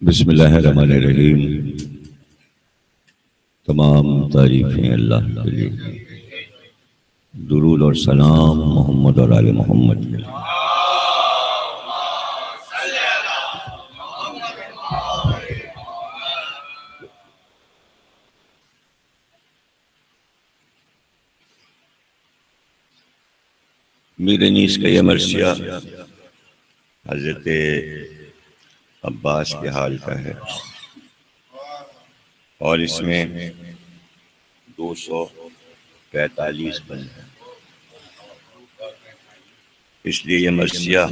بسم اللہ الرحمن الرحیم۔ تمام تعریفیں اللہ کے لیے، درود اور سلام محمد اور آل محمد۔ میر انیس کا یہ مرثیہ حضرت عباس کے حال کا ہے، اور اس میں 245 بند ہیں۔ اس لیے یہ مرثیہ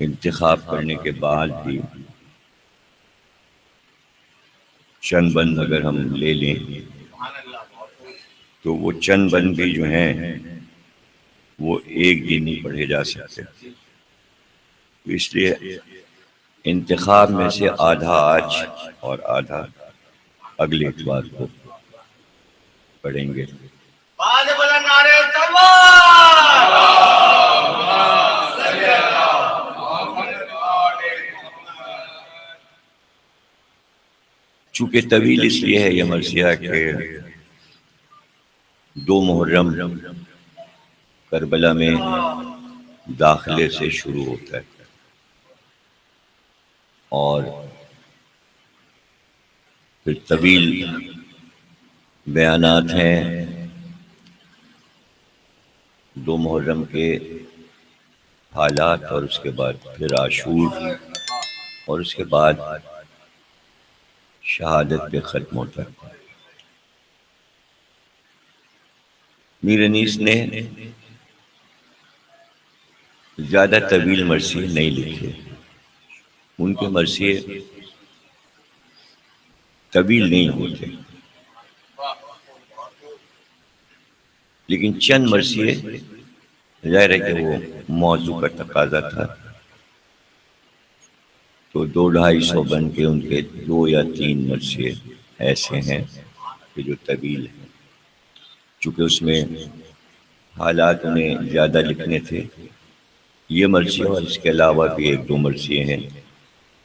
انتخاب کرنے کے بعد بھی چند بند اگر ہم لے لیں تو وہ چند بند بھی جو ہیں وہ ایک دن نہیں پڑھے جا سکتے۔ اس لیے انتخاب میں سے آدھا آج اور آدھا اگلے اتوار کو پڑھیں گے۔ چونکہ طویل اس لیے ہے یہ مرثیہ کہ 2 محرم کربلا میں داخلے سے شروع ہوتا ہے، اور پھر طویل بیانات ہیں 2 محرم کے حالات، اور اس کے بعد پھر عاشور، اور اس کے بعد شہادت پہ ختم ہوتا ہے۔ میر انیس نے زیادہ طویل مرثیے نہیں لکھے، ان کے مرثیے طویل نہیں ہوتے، لیکن چند مرثیے ظاہر ہے کہ وہ موضوع کا تقاضا تھا، تو 200-250 بن کے ان کے 2 یا 3 مرثیے ایسے ہیں کہ جو طویل ہیں، چونکہ اس میں حالات انہیں زیادہ لکھنے تھے۔ یہ مرثیہ اور اس کے علاوہ بھی 1-2 مرثیے ہیں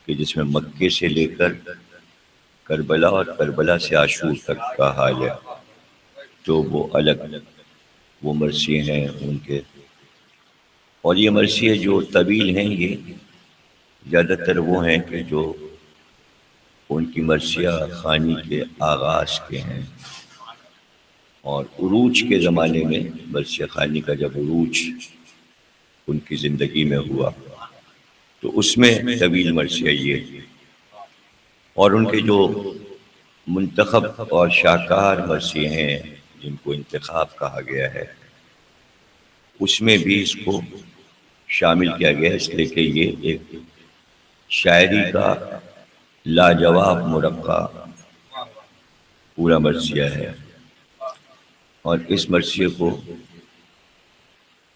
کہ جس میں مکے سے لے کر کربلا اور کربلا سے عاشور تک کا حال ہے، تو وہ الگ وہ مرثیے ہیں ان کے۔ اور یہ مرثیے جو طویل ہیں یہ زیادہ تر وہ ہیں کہ جو ان کی مرثیہ خوانی کے آغاز کے ہیں، اور عروج کے زمانے میں مرثیہ خوانی کا جب عروج ان کی زندگی میں ہوا تو اس میں طویل مرثیہ یہ، اور ان کے جو منتخب اور شاہکار مرثیے ہیں جن کو انتخاب کہا گیا ہے، اس میں بھی اس کو شامل کیا گیا، اس لیے کہ یہ ایک شاعری کا لاجواب مرقع پورا مرثیہ ہے، اور اس مرثیے کو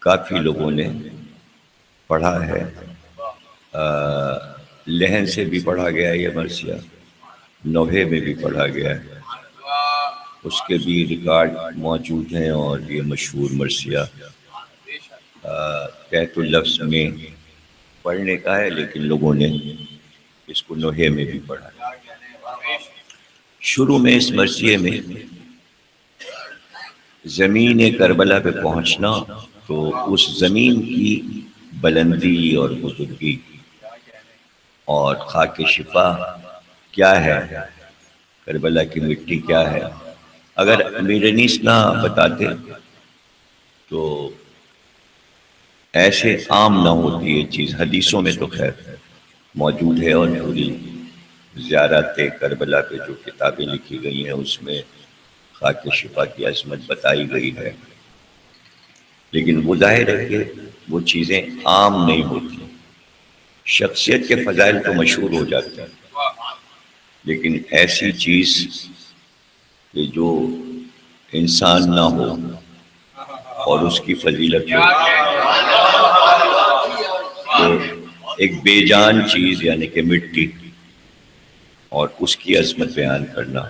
کافی لوگوں نے پڑھا ہے۔ لحن سے بھی پڑھا گیا ہے یہ مرثیہ، نوحے میں بھی پڑھا گیا ہے، اس کے بھی ریکارڈ موجود ہیں، اور یہ مشہور مرثیہ تحت اللفظ میں پڑھنے کا ہے، لیکن لوگوں نے اس کو نوحے میں بھی پڑھا ہے۔ شروع میں اس مرثیے میں زمین کربلا پہ پہنچنا، تو اس زمین کی بلندی اور بزرگی اور خاک شفا کیا ہے، کربلا کی مٹی کیا ہے، اگر میر انیس نہ بتاتے تو ایسے عام نہ ہوتی یہ چیز۔ حدیثوں میں تو خیر موجود ہے، اور پوری زیارت کربلا پہ جو کتابیں لکھی گئی ہیں اس میں خاک شفا کی عظمت بتائی گئی ہے، لیکن وہ ظاہر ہے کہ وہ چیزیں عام نہیں ہوتی۔ شخصیت کے فضائل تو مشہور ہو جاتے ہیں، لیکن ایسی چیز کہ جو انسان نہ ہو اور اس کی فضیلت ہو، تو ایک بے جان چیز یعنی کہ مٹی اور اس کی عظمت بیان کرنا۔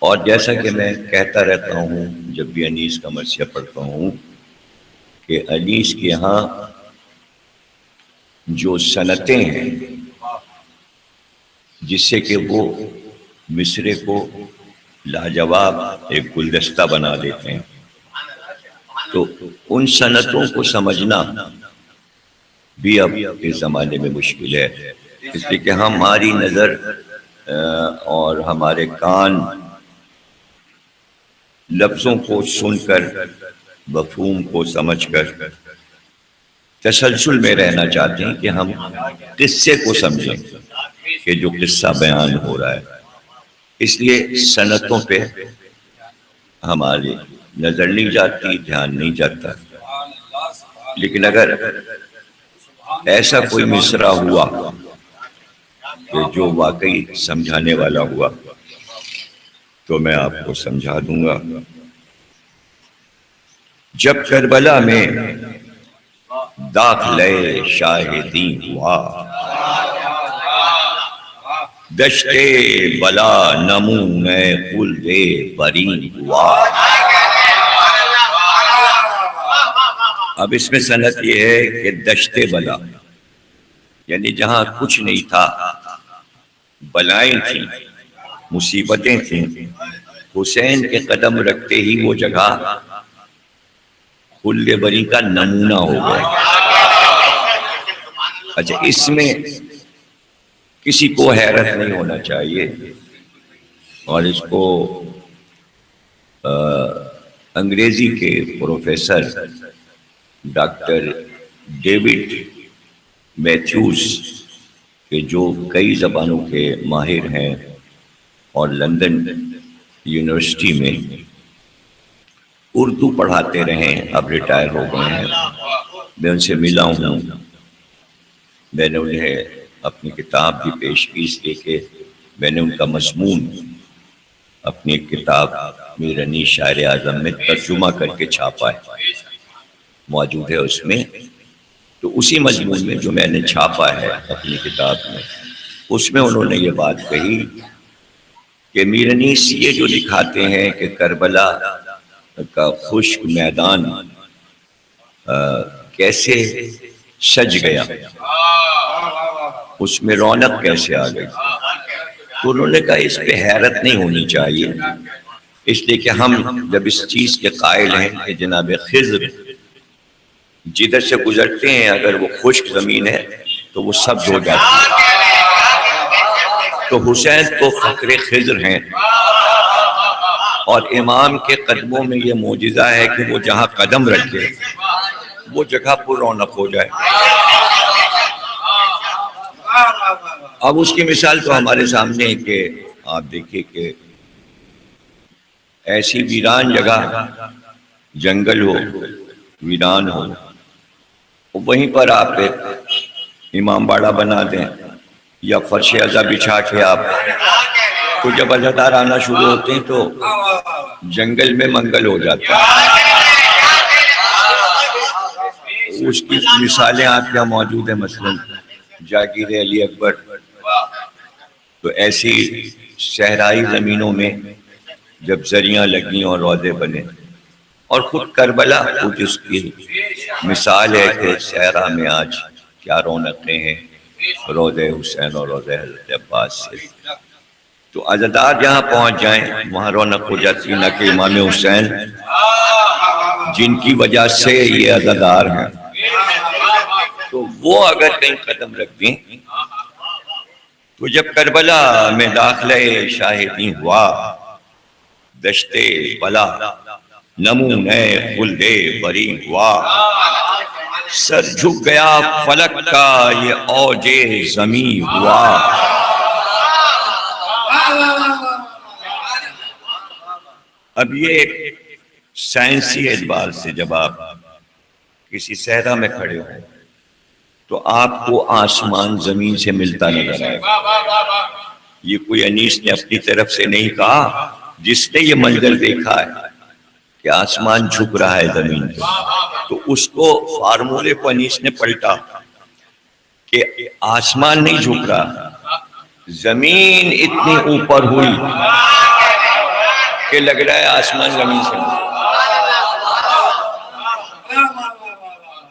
اور جیسا کہ میں کہتا رہتا ہوں جب بھی انیس کا مرثیہ پڑھتا ہوں کہ انیس کے ہاں جو صنعتیں ہیں جس سے کہ وہ مصرے کو لاجواب ایک گلدستہ بنا دیتے ہیں، تو ان صنعتوں کو سمجھنا بھی اب کے زمانے میں مشکل ہے، اس لیے کہ ہماری نظر اور ہمارے کان لفظوں کو سن کر، مفہوم کو سمجھ کر تسلسل میں رہنا چاہتے ہیں کہ ہم قصے کو سمجھیں کہ جو قصہ بیان ہو رہا ہے، اس لیے صنعتوں پہ ہماری نظر نہیں جاتی، دھیان نہیں جاتا۔ لیکن اگر ایسا کوئی مصرع ہوا کہ جو واقعی سمجھانے والا ہوا تو میں آپ کو سمجھا دوں گا۔ جب کربلا میں داخلے شاہدی ہوا، دشتے بلا نمونِ خلد بری ہوا۔ اب اس میں صنعت یہ ہے کہ دشتے بلا یعنی جہاں کچھ نہیں تھا، بلائیں تھیں، مصیبتیں تھیں، حسین کے قدم رکھتے ہی وہ جگہ خلد بری کا نمونہ ہو گیا۔ اچھا، اس میں کسی کو حیرت نہیں ہونا چاہیے، اور اس کو انگریزی کے پروفیسر ڈاکٹر ڈیوڈ میتھیوز کہ جو کئی زبانوں کے ماہر ہیں اور لندن یونیورسٹی میں اردو پڑھاتے رہے، اب ریٹائر ہو گئے ہیں، میں ان سے ملا ہوں، میں نے انہیں اپنی کتاب کی پیشکش دے کے میں نے ان کا مضمون اپنی ایک کتاب میرنی شاعر اعظم میں ترجمہ کر کے چھاپا ہے، موجود ہے اس میں۔ تو اسی مضمون میں جو میں نے چھاپا ہے اپنی کتاب میں، اس میں انہوں نے یہ بات کہی کہ میرنیس یہ جو دکھاتے ہیں کہ کربلا کا خشک میدان کیسے سج گیا، اس میں رونق کیسے آ گئی، تو انہوں نے کہا اس پہ حیرت نہیں ہونی چاہیے، اس لیے کہ ہم جب اس چیز کے قائل ہیں کہ جناب خضر جدھر سے گزرتے ہیں اگر وہ خشک زمین ہے تو وہ سبز ہو جاتی ہے، تو حسین تو فخر خضر ہیں، اور امام کے قدموں میں یہ معجزہ ہے کہ وہ جہاں قدم رکھے وہ جگہ پر رونق ہو جائے۔ اب اس کی مثال تو ہمارے سامنے ہے کہ آپ دیکھیے کہ ایسی ویران جگہ، جنگل ہو، ویران ہو، وہیں پر آپ امام باڑہ بنا دیں یا فرش عزا بچھا کے آپ، تو جب عزادار آنا شروع ہوتے ہیں تو جنگل میں منگل ہو جاتا ہے۔ اس کی مثالیں آپ یہاں موجود ہیں، مثلا جاگیر علی اکبر، تو ایسی صحرائی زمینوں میں جب زریاں لگیں اور روضے بنے، اور خود کربلا خود اس کی مثال ہے کہ صحرا میں آج کیا رونقیں ہیں روضہ حسین اور روضہ حضرت عباس سے۔ تو عزادار جہاں پہنچ جائیں وہاں رونق ہو جاتی، نہ کہ امام حسین جن کی وجہ سے یہ عزادار ہیں، تو وہ اگر کہیں قدم رکھ دیں، تو جب کربلا میں داخلہ شاہدی ہوا، دشتے بلا نمونِ خلد بری ہوا، سر جھک گیا فلک کا یہ اوج زمیں ہوا۔ اب یہ سائنسی اعتبار سے جب آپ کسی صحرا میں کھڑے ہو تو آپ کو آسمان زمین سے ملتا نظر آئے، یہ کوئی انیس نے اپنی طرف سے نہیں کہا، جس نے یہ منظر دیکھا ہے کہ آسمان جھک رہا ہے زمین پہ، تو اس کو فارمولے کو انیس نے پلٹا کہ آسمان نہیں جھک رہا، زمین اتنی اوپر ہوئی کہ لگ رہا ہے آسمان زمین سے۔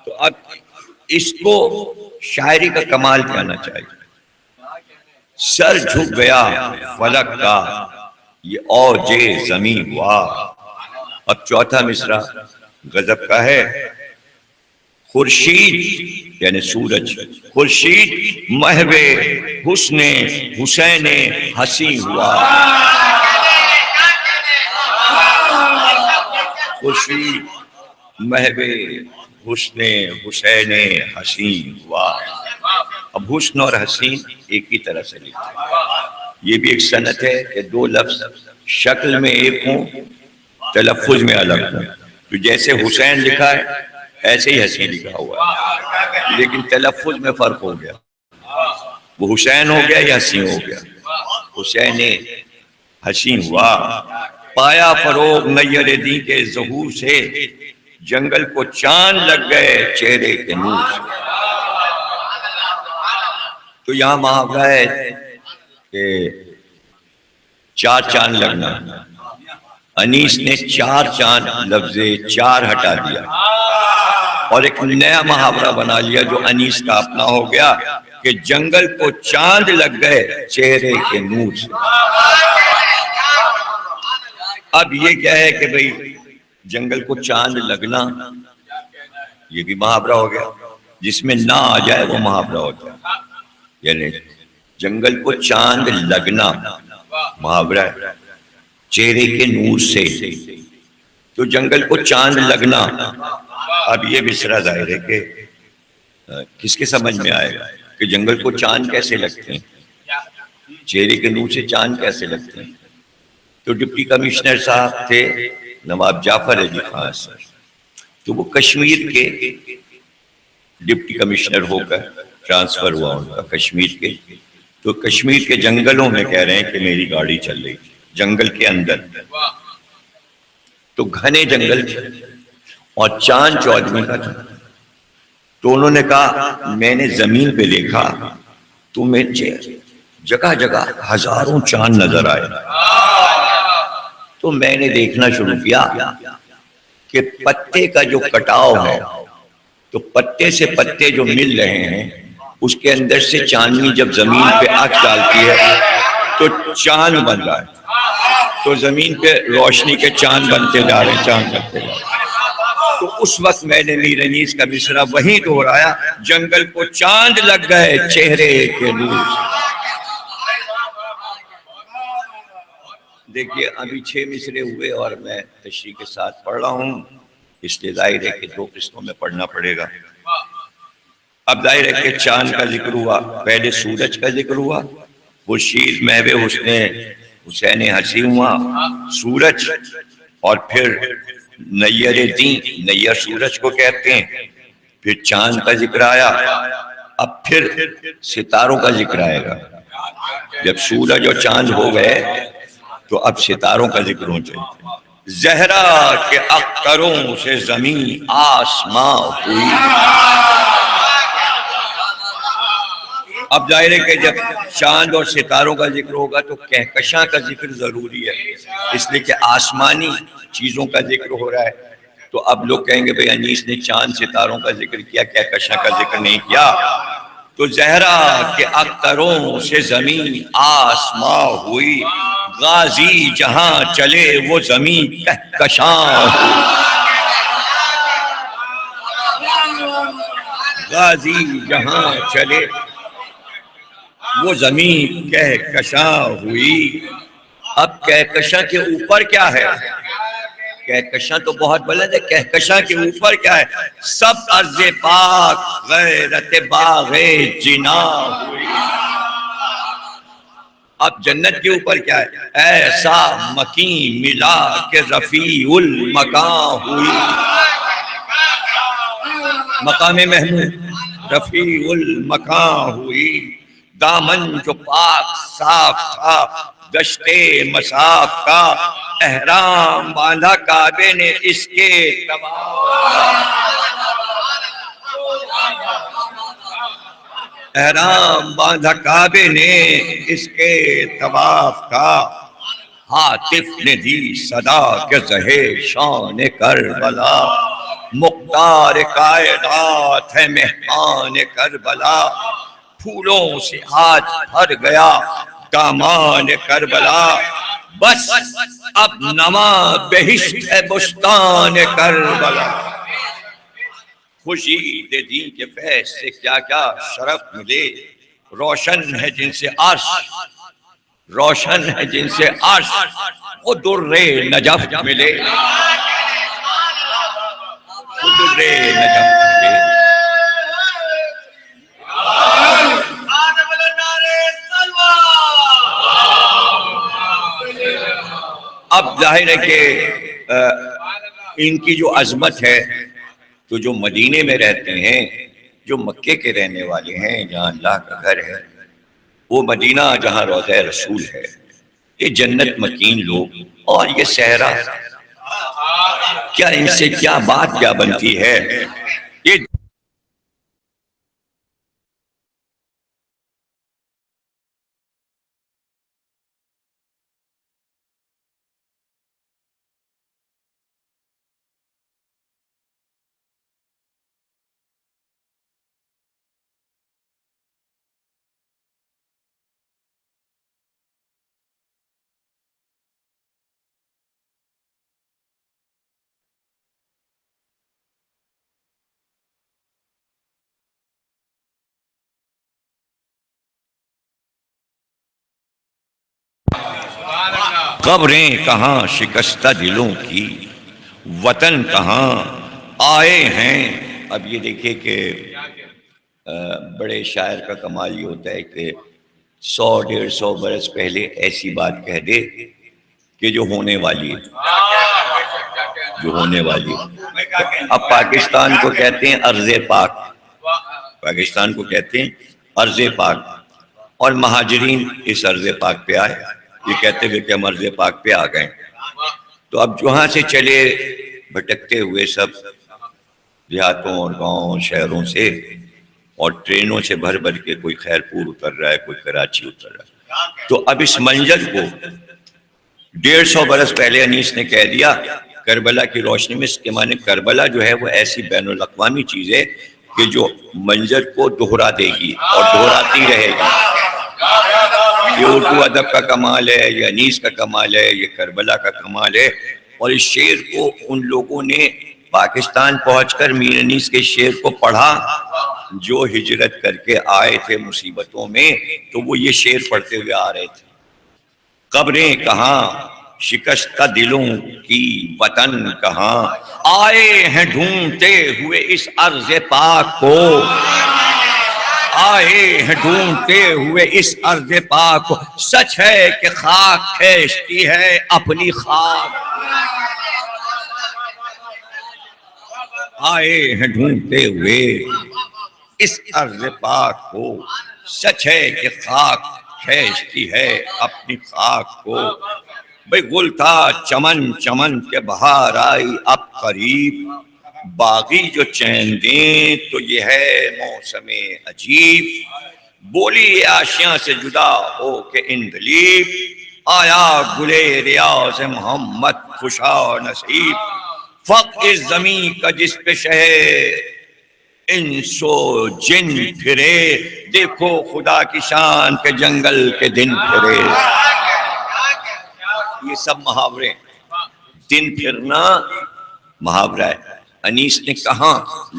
تو اب اس کو شاعری کا کمال کہنا چاہیے. سر جھک گیا فلک کا یہ اوج زمین ہوا. اب چوتھا مصرع غضب کا ہے. خورشید یعنی سورج، خورشید محو حسن حسین حسین ہوا. خورشید محو حسن حسین حسین ہوا. اب حسن اور حسین ایک ہی طرح سے لکھتے ہیں. یہ بھی ایک سنت ہے کہ دو لفظ شکل میں ایک ہوں، تلفظ میں الگ ہوں. تو جیسے حسین لکھا ہے ایسے ہی حسین لکھا ہوا ہے، لیکن تلفظ میں فرق ہو گیا. وہ حسین ہو گیا یا حسین ہو گیا. حسین حسین ہوا. پایا فروغ نیر دی کے ظہور سے جنگل کو چاند لگ گئے چہرے کے نور سے. تو یہاں محاورہ ہے کہ چار چاند لگنا. انیس نے چار چاند لفظ چار ہٹا دیا اور ایک نیا محاورہ بنا لیا جو انیس کا اپنا ہو گیا کہ جنگل کو چاند لگ گئے چہرے کے نور سے. اب یہ کیا ہے کہ بھئی جنگل کو چاند لگنا یہ بھی محاورہ ہو گیا. جس میں نہ آ جائے وہ محاورہ ہو جائے. یعنی جنگل کو چاند لگنا محاورہ ہے چہرے کے نور سے. تو جنگل کو چاند لگنا. اب یہ مصرع ظاہر ہے کہ کس کے سمجھ میں آئے گا کہ جنگل کو چاند کیسے لگتے ہیں، چہرے کے نور سے چاند کیسے لگتے ہیں. تو ڈپٹی کمشنر صاحب تھے نواب جعفر علی خان صاحب. تو وہ کشمیر کے ڈپٹی کمشنر ہو کر ٹرانسفر ہوا ان کا کشمیر کے. تو کشمیر کے جنگلوں میں کہہ رہے ہیں کہ میری گاڑی چل رہی تھی جنگل کے اندر. تو گھنے جنگل تھے اور چاند 14 کا تھا. تو انہوں نے کہا میں نے زمین پہ دیکھا تو مجھے جگہ جگہ ہزاروں چاند نظر آئے. تو میں نے دیکھنا شروع کیا کہ پتے کا جو کٹاؤ ہے تو پتے سے پتے جو مل رہے ہیں اس کے اندر سے چاندنی جب زمین پہ آنکھ ڈالتی ہے تو چاند بن رہا ہے. تو زمین پہ روشنی کے چاند بنتے جا رہے ہیں، چاند بنتے جا رہے ہیں. تو اس وقت میں نے میر انیس کا مصرع وہی دہرایا، جنگل کو چاند لگ گئے چہرے کے نور سے. دیکھیے ابھی 6 مصرے ہوئے اور میں تشریح کے ساتھ پڑھ رہا ہوں، اس لیے ظاہر ہے کہ 2 قسطوں میں پڑھنا پڑے گا. اب ظاہر ہے کہ چاند کا ذکر ہوا، پہلے سورج کا ذکر ہوا. خورشید محو حسن حسین حسین ہوا سورج، اور پھر نیر دین، نیر سورج کو کہتے ہیں. پھر چاند کا ذکر آیا. اب پھر ستاروں کا ذکر آئے گا. جب سورج اور چاند ہو گئے تو اب ستاروں کا ذکر ہو جائے. زہرا کے اختروں سے زمین آسماں ہوئی. اب ظاہر ہے کہ جب چاند اور ستاروں کا ذکر ہوگا تو کہکشاں کا ذکر ضروری ہے، اس لیے کہ آسمانی چیزوں کا ذکر ہو رہا ہے. تو اب لوگ کہیں گے بھئی انیس نے چاند ستاروں کا ذکر کیا، کہکشاں کا ذکر نہیں کیا. تو زہرا کے اختروں سے زمین آسماں ہوئی، غازی جہاں چلے وہ زمین کہکشاں ہوئی. غازی جہاں چلے وہ زمین کہکشاں ہوئی. اب کہکشاں کے اوپر کیا ہے؟ کہکشاں تو بہت بلند ہے، کہکشاں کے اوپر کیا ہے؟ سب عرض پاک غیرت باغ جنا ہوئی. اب جنت کے اوپر کیا ہے؟ ایسا مکین ملا کہ رفیع المقام ہوئی. مقام محمود رفیع المقام ہوئی. دامن جو پاک صاف تھا دشت مصاف کا، احرام باندھا کعبے نے اس کے احرام باندھا کعبے نے اس کے طواف کا. ہاتف نے دی صدا کہ زہے شان کربلا، مختار کائنات ہے مہمان کربلا، پھولوں سے آج بھر گیا دامان کربلا، بس اب نما بہشت ہے بستان کربلا۔ خوشی دے دی کہ فیض سے کیا کیا شرف ملے، روشن ہے جن سے عرش، روشن ہے جن سے عرش، وہ در نجف ملے، وہ در نجف ملے۔ اب ظاہر ہے کہ ان کی جو عظمت ہے، تو جو مدینے میں رہتے ہیں، جو مکے کے رہنے والے ہیں، جہاں اللہ کا گھر ہے، وہ مدینہ جہاں روضہ رسول ہے، یہ جنت مکین لوگ، اور یہ صحرا، کیا ان سے کیا بات کیا بنتی ہے؟ یہ قبریں کہاں شکستہ دلوں کی، وطن کہاں آئے ہیں۔ اب یہ دیکھیے کہ بڑے شاعر کا کمال یہ ہوتا ہے کہ 100-150 برس پہلے ایسی بات کہہ دے کہ جو ہونے والی ہے، جو ہونے والی ہے۔ اب پاکستان کو کہتے ہیں ارض پاک، پاکستان کو کہتے ہیں ارض پاک، اور مہاجرین اس ارض پاک پہ آئے، یہ کہتے ہوئے کہ ہم ارض پاک پہ آ گئے۔ تو اب جہاں سے چلے بھٹکتے ہوئے سب دیہاتوں اور گاؤں اور شہروں سے، اور ٹرینوں سے بھر بھر کے کوئی خیرپور اتر رہا ہے، کوئی کراچی اتر رہا ہے، تو اب اس منظر کو 150 برس پہلے انیس نے کہہ دیا کربلا کی روشنی میں۔ اس کے معنی کربلا جو ہے وہ ایسی بین الاقوامی چیز ہے کہ جو منظر کو دہرا دے گی اور دہراتی رہے گی۔ یہ اردو ادب کا کمال ہے، یہ انیس کا کمال ہے، یہ کربلا کا کمال ہے۔ اور اس شعر کو ان لوگوں نے پاکستان پہنچ کر میر انیس کے شعر کو پڑھا جو ہجرت کر کے آئے تھے مصیبتوں میں، تو وہ یہ شعر پڑھتے ہوئے آ رہے تھے۔ قبریں کہاں شکستہ دلوں کی، وطن کہاں آئے ہیں ڈھونڈتے ہوئے اس ارض پاک کو، آئے ہیں ڈھونڈتے ہوئے اس ارض پاک کو، سچ ہے کہ خاک کھینچتی ہے اپنی خاک، آئے ہیں ڈھونڈتے ہوئے اس ارض پاک کو، سچ ہے کہ خاک کھینچتی ہے اپنی خاک کو۔ بھئی گل تھا چمن چمن کے بہار آئی اب قریب، باغی جو چین دیں تو یہ ہے موسم عجیب، بولی آشیاں سے جدا ہو کے اندلیب، آیا گلے ریاض محمد خوشا نصیب، فقر اس زمین کا جس پہ شہر انس و جن پھرے، دیکھو خدا کی شان کے جنگل کے دن پھرے۔ یہ سب محاورے، دن پھرنا محاورہ ہے۔ انیس نے کہاں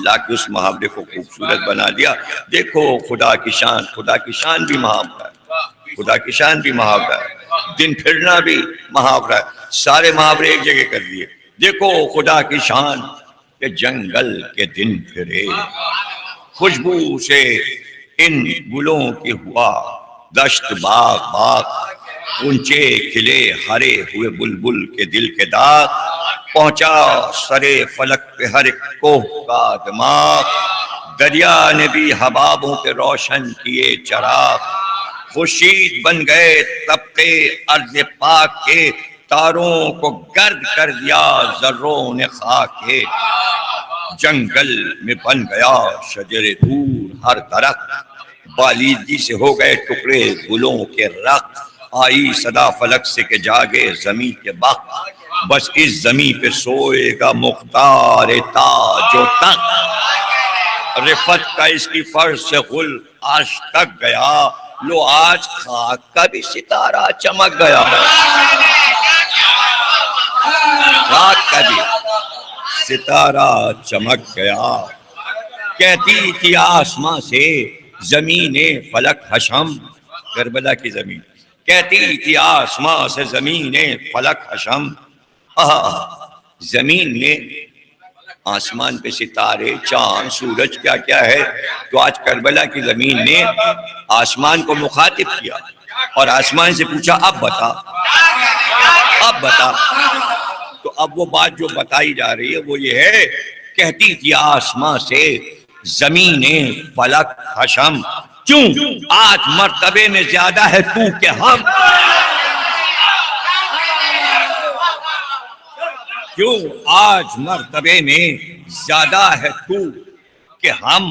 لا کے اس محاورے کو خوبصورت بنا دیا، دیکھو خدا کی شان، خدا کی شان بھی محاورہ ہے، خدا کی شان بھی محاورہ ہے، دن پھرنا بھی محاورہ ہے، سارے محاورے ایک جگہ کر دیے۔ دیکھو خدا کی شان کہ جنگل کے دن پھرے، خوشبو سے ان گلوں کی ہوا دشت باغ باغ، اونچے کھلے ہرے ہوئے بلبل کے دل کے داغ، پہنچا سرے فلک پہ ہر ایک کوہ کا دماغ، دریا نے بھی حبابوں کے روشن کیے چراغ، خورشید بن گئے طبقے ارض پاک کے، تاروں کو گرد کر دیا ذروں نے خاک کے، جنگل میں بن گیا شجر دور ہر درخت، بالیدگی سے ہو گئے ٹکڑے گلوں کے رخت، آئی صدا فلک سے کہ جاگے زمین کے بخت، بس اس زمین پہ سوئے گا مختار تاج و تخت، رفت کا اس کی فرش سے غل عرش تک گیا، لو آج خاک کا بھی ستارہ چمک گیا، خاک کا بھی ستارہ چمک گیا۔ کہتی تھی آسمان سے زمین فلک حشم، کربلا کی زمین کہتی تھی آسمان سے زمین فلک حشم، زمین نے آسمان پہ ستارے چاند سورج کیا کیا ہے، تو آج کربلا کی زمین نے آسمان کو مخاطب کیا اور آسمان سے پوچھا اب بتا، اب بتا۔ تو اب وہ بات جو بتائی جا رہی ہے وہ یہ ہے، کہتی تھی آسمان سے زمین فلک حشم، کیوں آج مرتبے میں زیادہ ہے تو کہ ہم، کیوں آج مرتبے میں زیادہ ہے تو کہ ہم،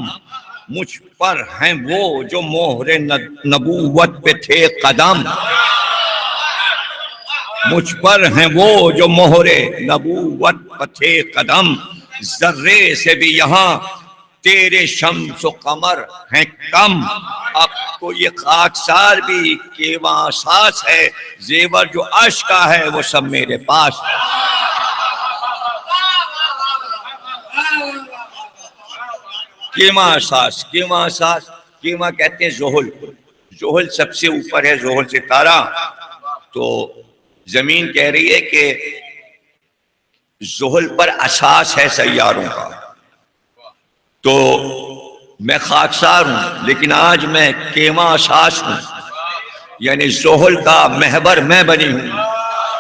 مجھ پر ہیں وہ جو مہر نبوت پہ تھے قدم، مجھ پر ہیں وہ جو مہر نبوت پہ تھے قدم، ذرے سے بھی یہاں تیرے شمس و قمر ہیں کم، اب تو یہ خاکسار بھی کیواں ساس ہے، زیور جو عرش کا ہے وہ سب میرے پاس ہے۔ کیواں ساس، کیواں ساس، کیواں کہتے ہیں زحل، زحل سب سے اوپر ہے، زحل ستارہ۔ تو زمین کہہ رہی ہے کہ زحل پر اساس ہے سیاروں کا، تو میں خاکسار ہوں لیکن آج میں کیواں اساس ہوں، یعنی زحل کا محور میں بنی ہوں۔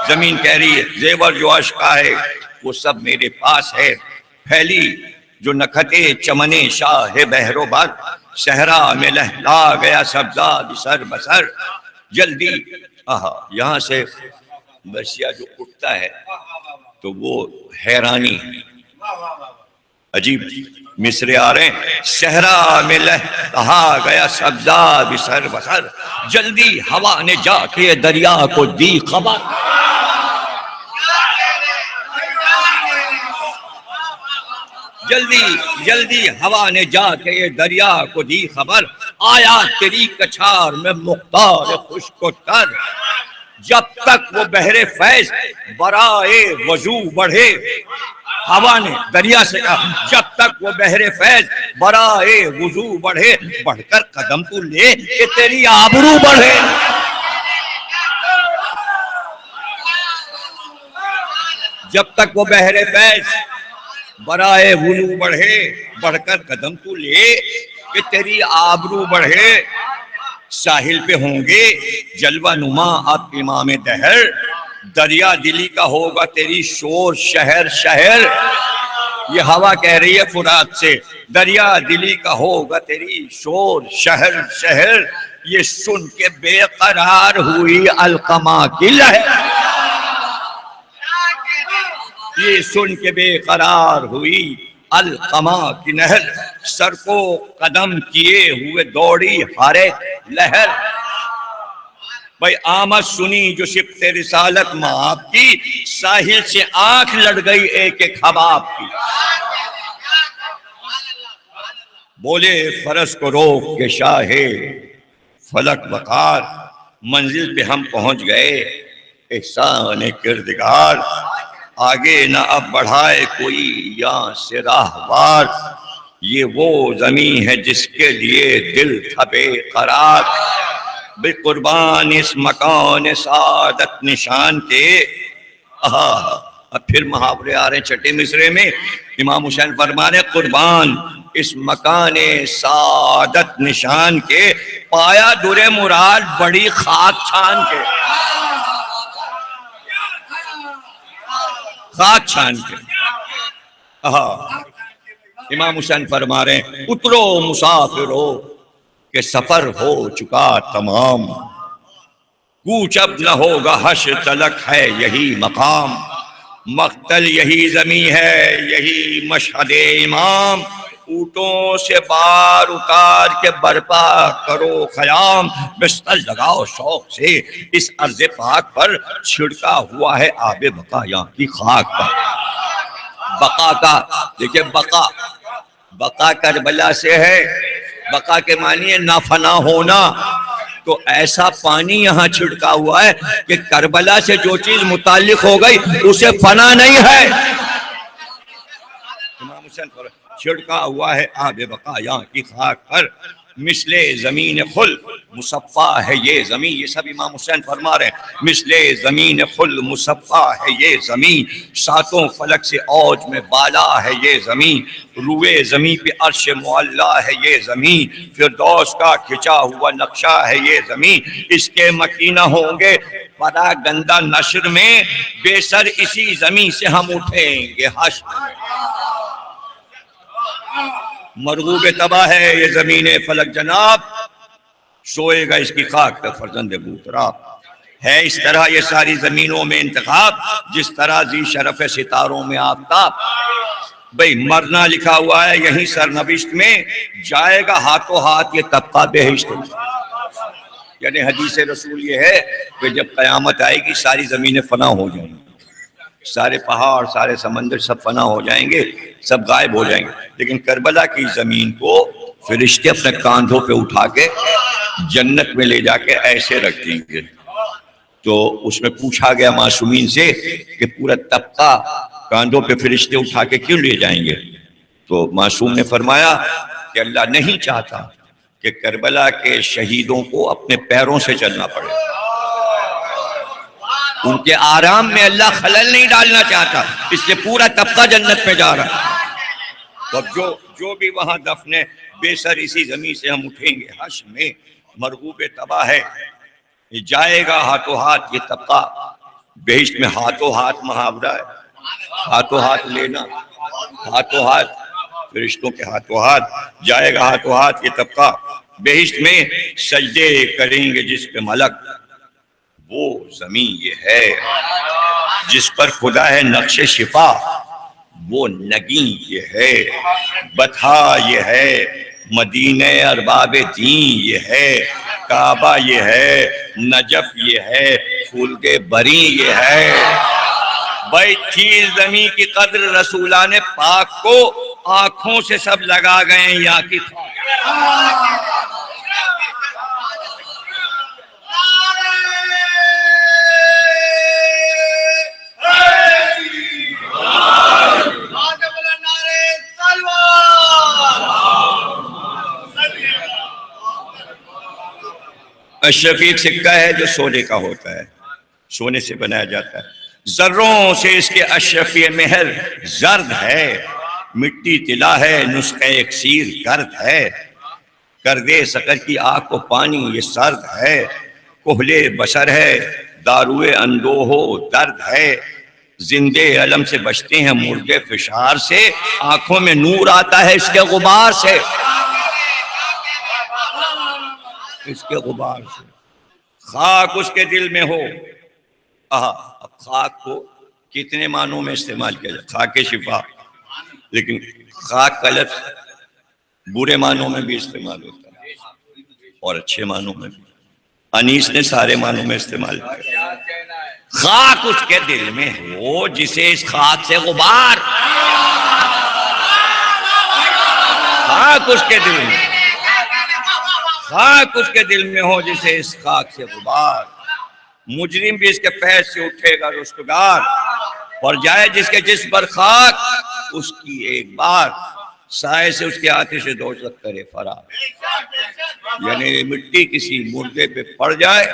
زمین کہہ رہی ہے زیور جو عرش کا ہے وہ سب میرے پاس ہے، پھیلی جو نکھتے چمنے شاہ بحر و بر، صحرا میں لہلا گیا سبزہ بسر بسر، جلدی یہاں سے بسیا جو اٹھتا ہے تو وہ حیرانی، عجیب مصرے آ رہے ہیں، صحرا میں لہلا گیا سبزہ بسر بسر، جلدی ہوا نے جا کے دریا کو دی خبر، جلدی جلدی ہوا نے جا کے دریا کو دی خبر، آیا تیری کچھار میں مختار خشک و تر، جب تک وہ بحر فیض برائے وضو بڑھے، ہوا نے دریا سے کہا جب تک وہ بحر فیض برائے وضو بڑھے، بڑھ کر قدم تو لے کہ تیری آبرو بڑھے، جب تک وہ بحر فیض برائے وضو بڑھے، بڑھ کر قدم تو لے کہ تیری آبرو بڑھے، ساحل پہ ہوں گے جلوہ نما اب امام دہر، دریا دلی کا ہوگا تیری شور شہر شہر، یہ ہوا کہہ رہی ہے فرات سے، دریا دلی کا ہوگا تیری شور شہر شہر، یہ سن کے بے قرار ہوئی القمہ کی لہر، یہ سن کے بے قرار ہوئی القمہ کی نہر، سر کو قدم کیے ہوئے دوڑی ہر ایک لہر، بھائی آمد سنی جو شبت رسالت ماں کی، ساحل سے آنکھ لڑ گئی ایک ایک حباب کی، بولے فرس کو روک کے شاہ فلک وقار، منزل پہ ہم پہنچ گئے احسان کردگار، آگے نہ اب بڑھائے کوئی یہاں سے راہوار، یہ وہ زمین ہے جس کے لیے دل تھا بے قرار، بے قربان اس مکان سعادت نشان کے، اب پھر محاورے آ رہے ہیں چھٹے مصرے میں، امام حسین فرما رہے قربان اس مکان سعادت نشان کے، پایا در مراد بڑی خاک چھان کے، خاک چھان کے، امام حسین فرما رہے ہیں اترو مسافرو کہ سفر ہو چکا تمام، کوچ اب نہ ہوگا حشر تلک ہے یہی مقام، مقتل یہی زمین ہے یہی مشہد امام، اونٹوں سے بار اتار کے برپا کرو خیام، بستر لگاؤ شوق سے اس ارض پاک پر، چھڑکا ہوا ہے آب بقا یہاں کی خاک پر۔ بقا کا دیکھیں، بقا کربلا سے ہے، بقا کے معنی ہے نافنا ہونا، تو ایسا پانی یہاں چھڑکا ہوا ہے کہ کربلا سے جو چیز متعلق ہو گئی اسے فنا نہیں ہے۔ امام حسین چھڑکا ہوا ہے آب بقا یہاں کی خاک پر، مثل زمین خل مصفا ہے یہ زمین، یہ سب امام حسین فرما رہے ہیں، مثل زمین خل مصفا ہے یہ زمین، ساتوں فلک سے اوج میں بالا ہے یہ زمین، روئے زمین پہ عرش معلا ہے یہ زمین، فردوس کا کھچا ہوا نقشہ ہے یہ زمین، اس کے مکینہ ہوں گے پرا گندہ نشر میں، بے سر اسی زمین سے ہم اٹھیں گے حشر میں۔ مرغوب تباہ ہے یہ زمین فلک جناب، سوئے گا اس کی خاک پہ فرزند بوتراب، ہے اس طرح یہ ساری زمینوں میں انتخاب، جس طرح ذی شرف ستاروں میں آفتاب۔ بھئی مرنا لکھا ہوا ہے یہیں سرنوشت میں، جائے گا ہاتھوں ہاتھ یہ طبقہ بہشت میں۔ یعنی حدیث رسول یہ ہے کہ جب قیامت آئے گی ساری زمینیں فنا ہو جائیں گی، سارے پہاڑ سارے سمندر سب فنا ہو جائیں گے، سب غائب ہو جائیں گے، لیکن کربلا کی زمین کو فرشتے اپنے کاندھوں پہ اٹھا کے جنت میں لے جا کے ایسے رکھ دیں گے۔ تو اس میں پوچھا گیا معصومین سے کہ پورا طبقہ کاندھوں پہ فرشتے اٹھا کے کیوں لے جائیں گے؟ تو معصوم نے فرمایا کہ اللہ نہیں چاہتا کہ کربلا کے شہیدوں کو اپنے پیروں سے چلنا پڑے، ان کے آرام میں اللہ خلل نہیں ڈالنا چاہتا، اس لیے پورا طبقہ جنت میں جا رہا ہے۔ تو جو بھی وہاں دفن ہے، بے سر اسی زمین سے ہم اٹھیں گے حشر میں، مرغوب تباہ ہے یہ جائے گا ہاتھوں ہاتھ یہ طبقہ بہشت میں۔ ہاتھوں ہاتھ محاورہ ہے، ہاتھوں ہاتھ لینا، ہاتھوں ہاتھ فرشتوں کے ہاتھوں ہاتھ، جائے گا ہاتھوں ہاتھ یہ طبقہ بہشت میں، سجدے کریں گے جس پہ ملک، وہ زمین یہ ہے جس پر خدا ہے نقش شفا، وہ نگین یہ ہے، بطحا یہ ہے، مدینہ ارباب دین یہ ہے، کعبہ یہ ہے، نجف یہ ہے، خلد بری یہ ہے۔ بھائی چیز زمین کی قدر رسولان پاک کو آنکھوں سے سب لگا گئے ہیں یا کی اشرفی سکہ ہے جو سونے کا ہوتا ہے، سونے سے بنایا جاتا ہے، ذروں سے اس کے اشرفی مہر زرد ہے، مٹی طلا ہے نسخہ اکسیر گرد ہے، کر دے سقر کی آگ کو پانی یہ سرد ہے، کہلے بشر ہے داروے اندوہ و درد ہے، زندے علم سے بچتے ہیں مردے فشار سے، آنکھوں میں نور آتا ہے اس کے غبار سے، اس کے غبار سے۔ خاک اس کے دل میں ہو، اب خاک کو کتنے معنوں میں استعمال کیا جائے، خاک شفا، لیکن خاک کا لفظ برے معنوں میں بھی استعمال ہوتا ہے اور اچھے معنوں میں بھی۔ انیس نے سارے معنوں میں استعمال کیا۔ خاک اس کے دل میں ہو جسے اس خاک سے غبار، خاک اس کے دل میں، خاک اس کے دل میں ہو جسے اس خاک سے غبار، مجرم بھی اس کے پیر سے اٹھے گا رستگار، اور جائے جس کے جسم پر خاک اس کی ایک بار، سائے سے اس کے آتش دوزخ کرے فرار۔ یعنی مٹی کسی مردے پہ پڑ جائے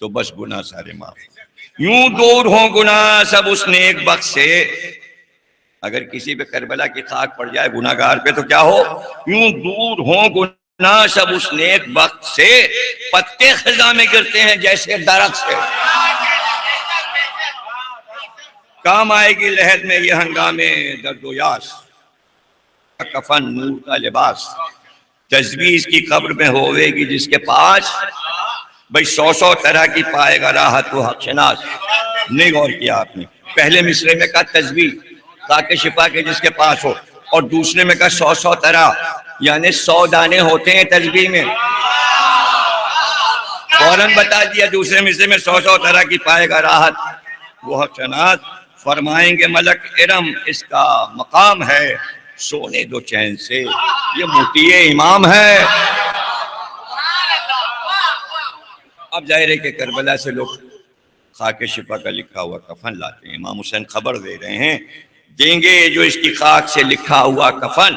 تو بس گناہ سارے معاف، یوں دور ہوں گناہ سب اس نیک بخت سے۔ اگر کسی پہ کربلا کی خاک پڑ جائے گناہ گار پہ تو کیا ہو، یوں دور ہوں گناہ سب اس نیک بخت سے، پتے خزاں میں گرتے ہیں جیسے درخت سے۔ کام آئے گی لحد میں یہ ہنگامے درد و یاس، کفن نور کا لباس، تجویز کی قبر میں ہوئے گی جس کے پاس، بھئی 100 طرح کی پائے گا راحت و حق شناس۔ نہیں غور کیا آپ نے، پہلے مصرے میں کہا تجویز، خاک شفا کے جس کے پاس ہو، اور دوسرے میں کہا 100 طرح، یعنی 100 دانے ہوتے ہیں تسبیح میں، فوراً بتا دیا دوسرے مصرے میں 100 طرح کی پائے گا راحت۔ وہ حسنات فرمائیں گے ملک ارم اس کا مقام ہے، سونے دو چین سے یہ مطیع امام ہے۔ اب ظاہر ہے کہ کربلا سے لوگ خاک شفا کا لکھا ہوا کفن لاتے ہیں، امام حسین خبر دے رہے ہیں دیں گے جو اس کی خاک سے لکھا ہوا کفن،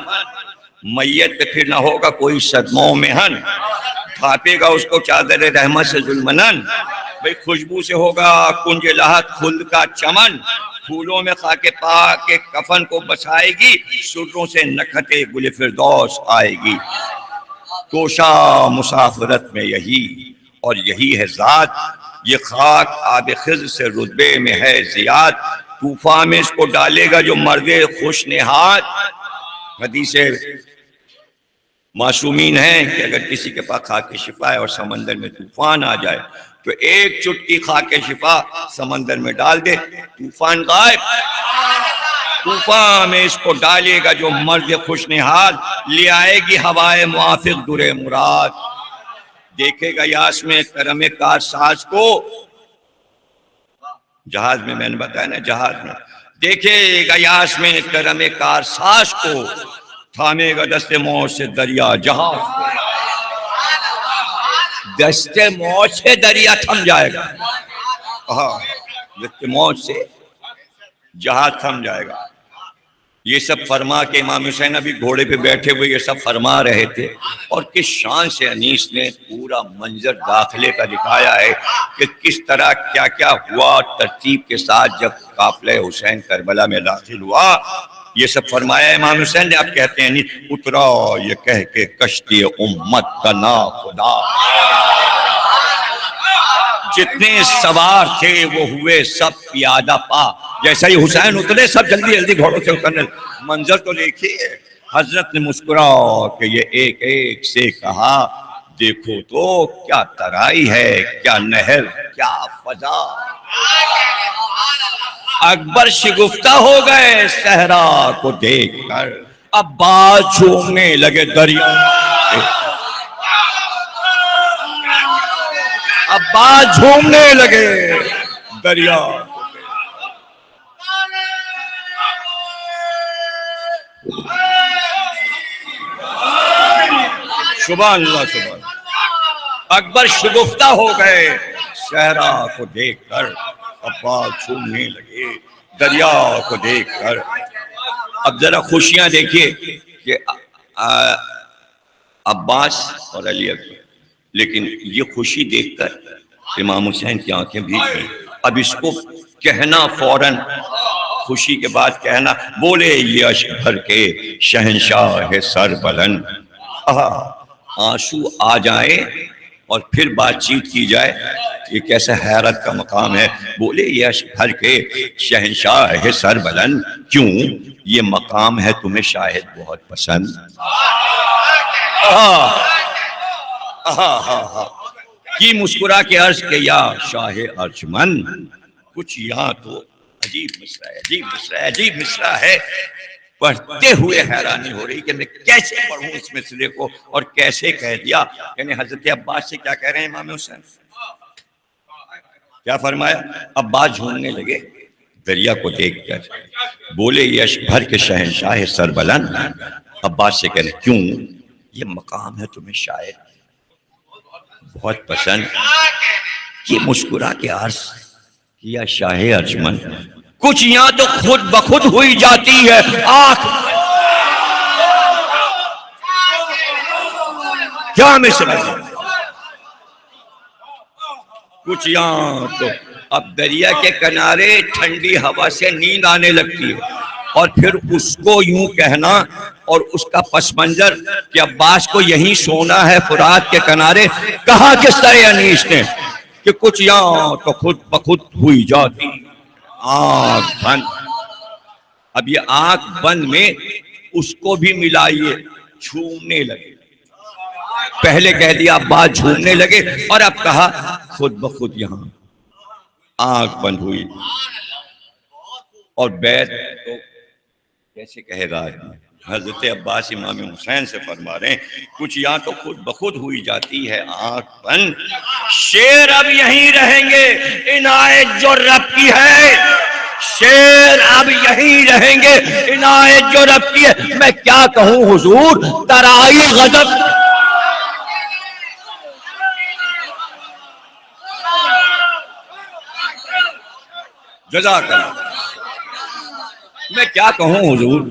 میت پہ پھر نہ ہوگا کوئی صدموں میں ہن، ڈھانپے گا اس کو چادر رحمت سے ذوالمنن، بھئی خوشبو سے ہوگا کنج لحد خلد کا چمن، پھولوں میں خاک پاک کے کفن کو بسائے گی، سروں سے نکھت گل فردوس آئے گی۔ توشا مسافرت میں یہی اور یہی ہے ذات، یہ خاک آب خضر سے رتبے میں ہے زیاد، طوفان میں اس کو ڈالے گا جو مرد خوش نہاد۔ حدیث معصومین ہیں کہ اگر کسی کے پاس خاک شفا ہے اور سمندر میں طوفان آ جائے تو ایک چٹکی خاک شفا سمندر میں ڈال دے، طوفان غائب۔ طوفان میں اس کو ڈالے گا جو مرد خوش نہاد، لے آئے گی ہوائے موافق در مراد۔ دیکھے گا یاس میں کرم کار ساز کو، جہاز میں نے بتایا نا، جہاز میں دیکھے گا یاس میں کرم کار ساز کو، تھامے گا دست موت سے دریا جہاز کو، دست موت سے دریا تھم جائے گا، دست موت سے جہاز تھم جائے گا۔ یہ سب فرما کے امام حسین ابھی گھوڑے پہ بیٹھے ہوئے یہ سب فرما رہے تھے، اور کس شان سے انیس نے پورا منظر داخلے کا دکھایا ہے کہ کس طرح کیا کیا ہوا ترتیب کے ساتھ جب قافلہ حسین کربلا میں داخل ہوا۔ یہ سب فرمایا امام حسین نے۔ اب کہتے ہیں نہیں اترا یہ کہہ کے کشتی امت کا نا خدا، جتنے سوار تھے وہ ہوئے سب پیادہ پا، جیسا ہی حسین اترے سب جلدی جلدی گھوڑوں سے اترنے۔ منظر تو دیکھیے، حضرت نے مسکرا کہ یہ ایک ایک سے کہا دیکھو تو کیا ترائی ہے، کیا نہر، کیا فضا۔ اکبر شگفتہ ہو گئے صحرا کو دیکھ کر، عباس جھومنے لگے دریا، عباس جھومنے لگے دریا۔ سبحان اللہ سبحان اللہ۔ اکبر شگفتہ ہو گئے صحرا کو دیکھ کر، عباس جھومنے لگے دریا کو دیکھ کر۔ اب ذرا خوشیاں دیکھیے کہ عباس اور علی اکبر، لیکن یہ خوشی دیکھ کر امام حسین کی آنکھیں بھیگ گئی۔ اب اس کو کہنا فوراً، خوشی کے بعد کہنا، بولے یہ اشک بھر کے شہنشاہ سر بلند۔ آنسو آ جائیں اور پھر بات چیت کی جائے، یہ کیسا حیرت کا مقام ہے۔ بولے یہ اشک بھر کے شہنشاہ سر بلند، کیوں یہ مقام ہے تمہیں شاید بہت پسند۔ کی مسکرا کے عرض کے یا شاہ ارجمن، کچھ یہاں تو عجیب مصرع ہے، عجیب مصرع ہے، عجیب مصرع ہے۔ پڑھتے ہوئے حیرانی ہو رہی کہ میں کیسے پڑھوں اس مصرے کو اور کیسے کہہ دیا۔ یعنی حضرت عباس سے کیا کہہ رہے ہیں امام حسین؟ کیا فرمایا؟ عباس جھومنے لگے دریا کو دیکھ کر، بولے یہ اشک بھر کے شہنشاہ سر بلند۔ عباس سے کہہ رہے کیوں یہ مقام ہے تمہیں شاید بہت پسند۔ یہ مسکرا کے عرض کیا شاہ ارجمن، کچھ یہاں تو خود بخود ہوئی جاتی ہے آنکھ۔ کیا مصرع ہے؟ کچھ یہاں تو اب دریا کے کنارے ٹھنڈی ہوا سے نیند آنے لگتی ہے، اور پھر اس کو یوں کہنا اور اس کا پس منظر کہ عباس کو یہیں سونا ہے فرات کے کنارے۔ کہا کس طرح انیس نے کہ کچھ یہاں تو خود بخود ہوئی جاتی آنکھ بند۔ اب یہ آنکھ بند میں اس کو بھی ملائیے، جھومنے لگے۔ پہلے کہہ دیا عباس جھومنے لگے، اور اب کہا خود بخود یہاں آنکھ بند ہوئی۔ اور بیت تو کیسے کہے گا آدمی، حضرت عباس امام حسین سے فرما رہے ہیں کچھ یہاں تو خود بخود ہوئی جاتی ہے آنکھ بند، شیر اب یہیں رہیں گے، عنایت جو رب کی ہے، شیر اب یہیں رہیں گے، عنایت جو رب کی ہے۔ میں کیا کہوں حضور، ترائی غضب، جزاک اللہ، میں کیا کہوں حضور،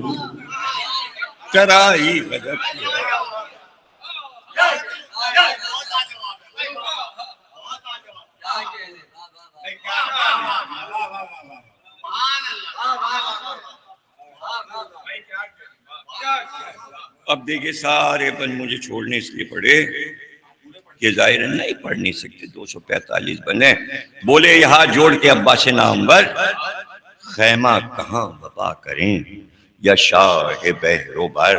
ترائی غضب کی ہے۔ اب دیکھیں سارے بند مجھے چھوڑنے اس لیے پڑے کہ ظاہر نہیں پڑھ نہیں سکتے، 245 بنے بولے یہاں جوڑ کے عباس نامور، خیمہ کہاں وبا کریں یا شاہ بحر و بر،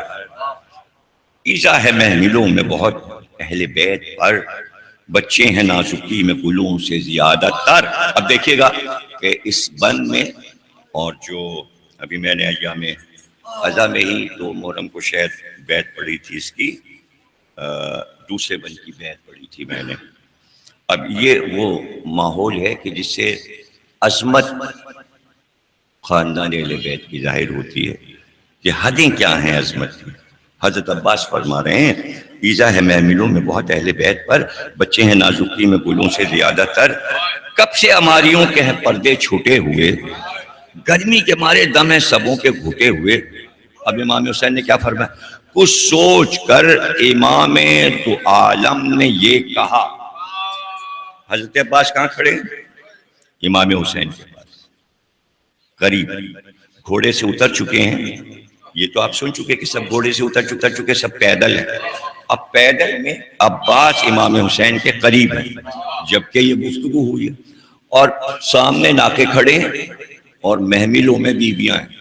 ایزا ہے محملوں میں بہت اہل بیت پر، بچے ہیں نازکی میں گلوں سے زیادہ تر۔ اب دیکھیے گا کہ اس بند میں، اور جو ابھی میں نے ایام ازا میں ہی تو محرم کو شاید بیت پڑھی تھی اس کی، دوسرے بند کی بیت پڑھی تھی میں نے۔ اب یہ وہ ماحول ہے کہ جس سے عظمت خاندان اہل بیت کی ظاہر ہوتی ہے کہ حدیں کیا ہیں عظمت کی۔ حضرت عباس فرما رہے ہیں ایزا ہے محملوں میں بہت اہل بیت پر، بچے ہیں نازکی میں گلوں سے زیادہ تر، کب سے اماریوں کے ہیں پردے چھوٹے ہوئے، گرمی کے مارے دم ہے سبوں کے گھٹے ہوئے۔ اب امام حسین نے کیا فرمایا، کچھ سوچ کر امام تو عالم نے یہ کہا۔ حضرت عباس کہاں کھڑے ہیں؟ امام حسین کے پاس قریب، گھوڑے سے اتر چکے ہیں، یہ تو آپ سن چکے کہ سب گھوڑے سے اتر چکے، سب پیدل ہیں۔ اب پیدل میں عباس امام حسین کے قریب ہیں جبکہ یہ گفتگو ہوئی ہے، اور سامنے ناکے کھڑے ہیں اور محملوں میں بیویاں ہیں۔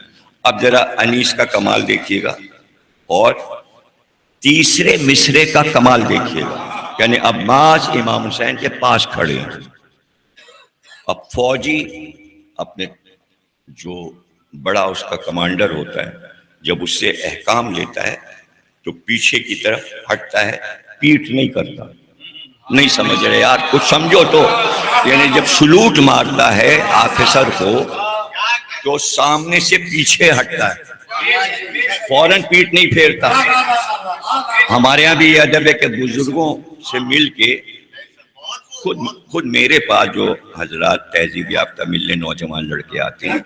اب ذرا انیس کا کمال دیکھیے گا اور تیسرے مصرے کا کمال دیکھیے گا، یعنی عباس امام حسین کے پاس کھڑے ہیں۔ اب فوجی اپنے جو بڑا اس کا کمانڈر ہوتا ہے جب اس سے احکام لیتا ہے تو پیچھے کی طرف ہٹتا ہے، پیٹ نہیں کرتا۔ نہیں سمجھ رہے یار، کچھ سمجھو تو، یعنی جب سلوٹ مارتا ہے آفیسر کو تو سامنے سے پیچھے ہٹتا ہے، فوراً پیٹ نہیں پھیرتا۔ ہمارے یہاں بھی یہ ادب ہے کہ بزرگوں سے مل کے خود میرے پاس جو حضرات تہذیب یافتہ ملنے نوجوان لڑکے آتے ہیں